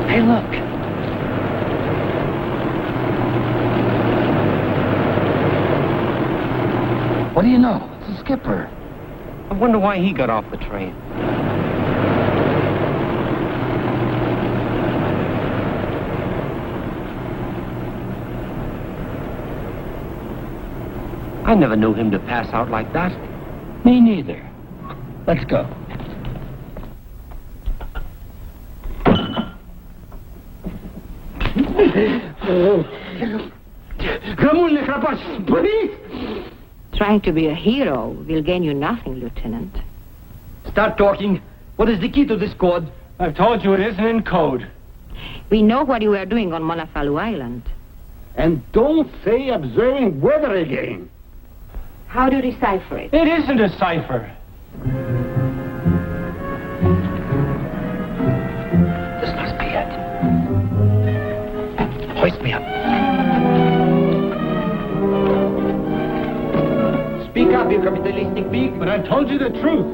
Hey, look. What do you know? It's the skipper. I wonder why he got off the train. I never knew him to pass out like that. Me neither. Let's go. Police! Trying to be a hero will gain you nothing, Lieutenant. Start talking. What is the key to this code? I've told you it isn't in code. We know what you were doing on Monafalu Island. And don't say observing weather again. How do you decipher it? It isn't a cipher. This must be it. Hoist me up. Speak up, you capitalistic pig. But I told you the truth.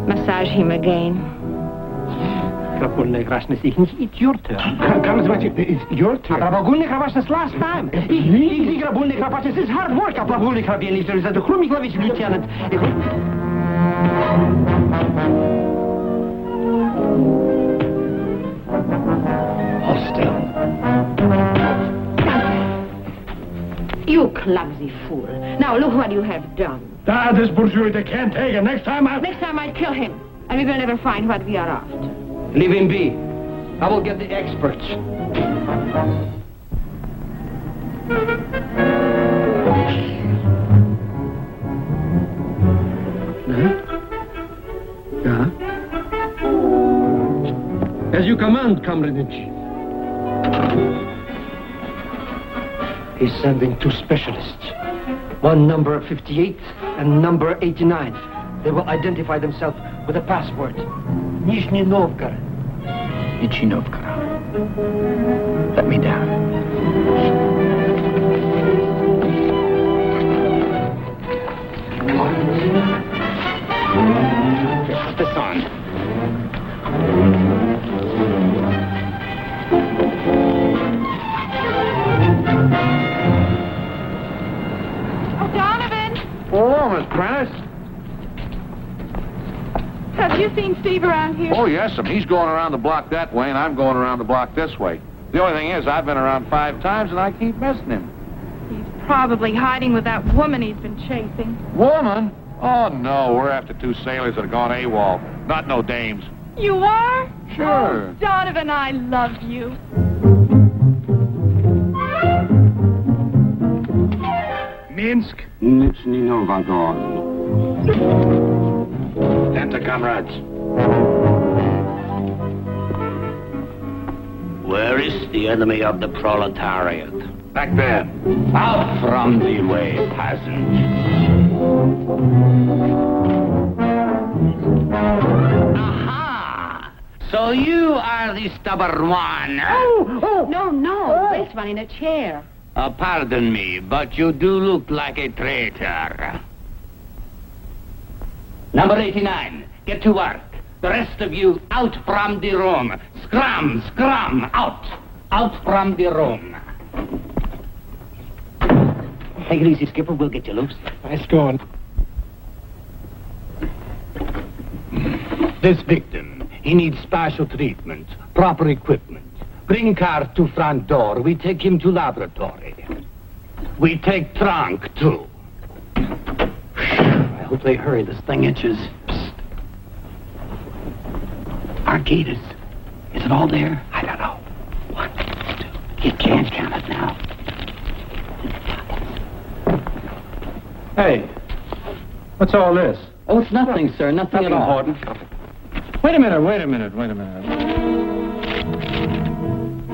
Massage him again. It's your turn. It's your turn. Last time. It's hard work. Lieutenant. Hold still. You clumsy fool. Now look what you have done. This bourgeois, they can't take it. Next time I'd kill him. And we will never find what we are after. Leave him be. I will get the experts. As you command, Comrade. He's sending 2 specialists. One number 58 and number 89. They will identify themselves with a password. Nizhny Novgorod. Nizhny Novgorod. Let me down. Put this on. Oh, Donovan! Hello, Miss Prentice. Have you seen Steve around here? Oh, yes, he's going around the block that way, and I'm going around the block this way. The only thing is, I've been around 5 times, and I keep missing him. He's probably hiding with that woman he's been chasing. Woman? Oh, no, we're after 2 sailors that have gone AWOL. Not no dames. You are? Sure. Oh, Donovan, I love you. Minsk. Nizhny Novgorod. Enter, comrades. Where is the enemy of the proletariat? Back there. Out from the way, peasant. Aha! So you are the stubborn one. No. This one in a chair. Pardon me, but you do look like a traitor. Number 89, get to work. The rest of you, out from the room. Scram, out. Out from the room. Take it easy, Skipper. We'll get you loose. Nice going. This victim, he needs special treatment, proper equipment. Bring car to front door. We take him to laboratory. We take trunk, too. I hope they hurry. This thing itches. Psst. Our gate is it all there? I don't know. 1, 2. You can't count it now. Hey, what's all this? Oh, it's nothing, sir. Nothing at all. Important. Wait a minute.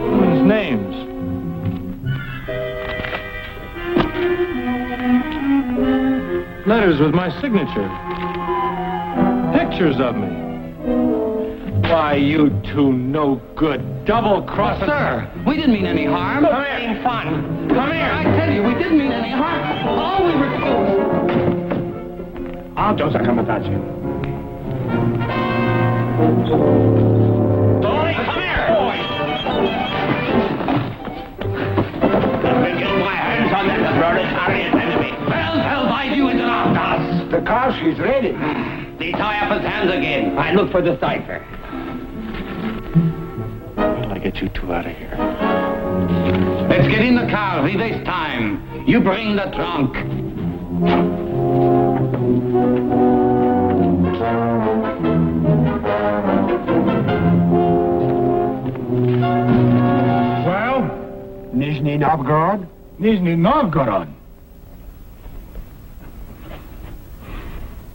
These names. Letters with my signature. Pictures of me. Why, you two no-good double-crossing... Sir, we didn't mean any harm. Come here. Fun. Come here. I tell you, we didn't mean any harm. All we were doing... Alto, Sakamatazzi. Tony, come here! Let me get my hands on that proletariat enemy. Well, I'll bite you in the knockouts. The car, she's ready. They tie up his hands again. I look for the cipher. I'll get you two out of here. Let's get in the car. We waste time. You bring the trunk. Well, Nizhny Novgorod? Nizhny Novgorod.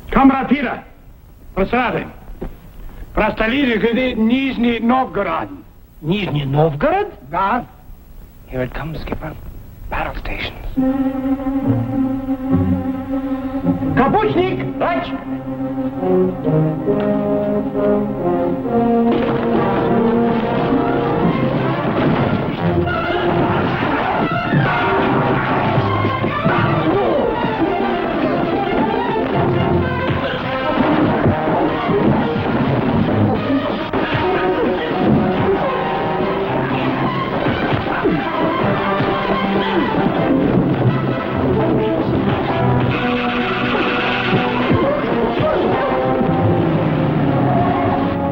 Камрад Пира, просады. Простолиды, где Нижний Новгород. Nizhny Novgorod? Да. Here it comes, Skipper. Battle stations. Капустник, рач!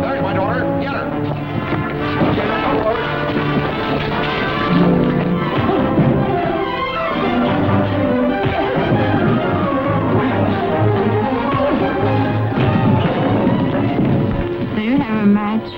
There's my daughter. Get her. Do you have a match?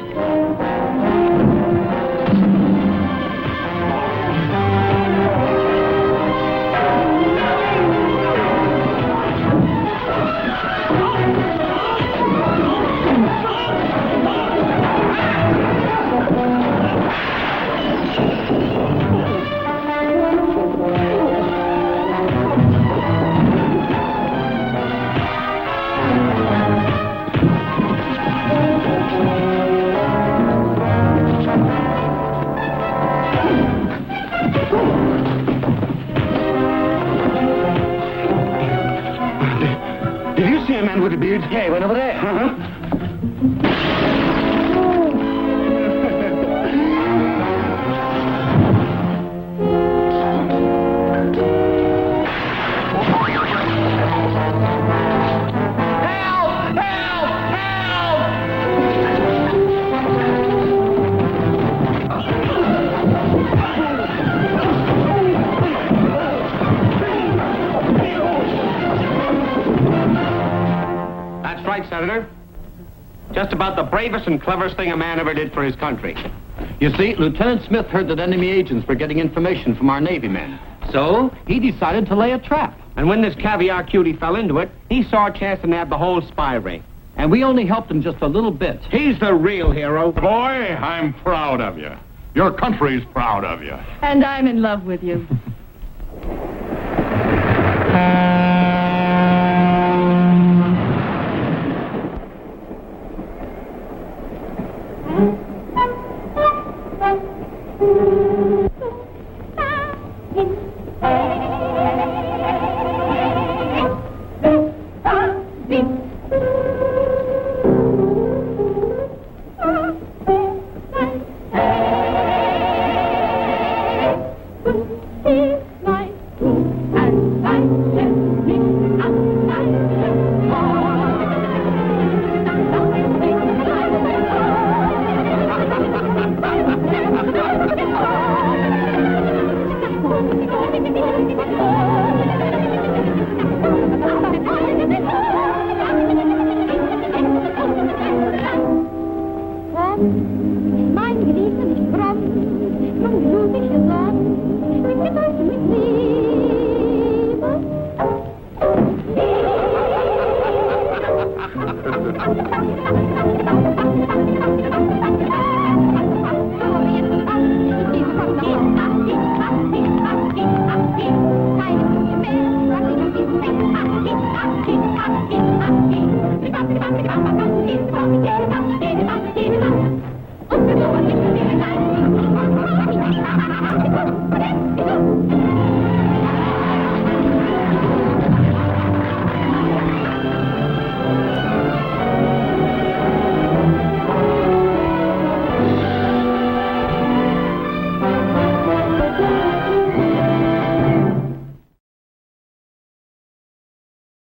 Did you see a man with a beard? Yeah, he went over there. That's right, Senator. Just about the bravest and cleverest thing a man ever did for his country. You see, Lieutenant Smith heard that enemy agents were getting information from our Navy men. So, he decided to lay a trap. And when this caviar cutie fell into it, he saw a chance to nab the whole spy ring. And we only helped him just a little bit. He's the real hero. Boy, I'm proud of you. Your country's proud of you. And I'm in love with you.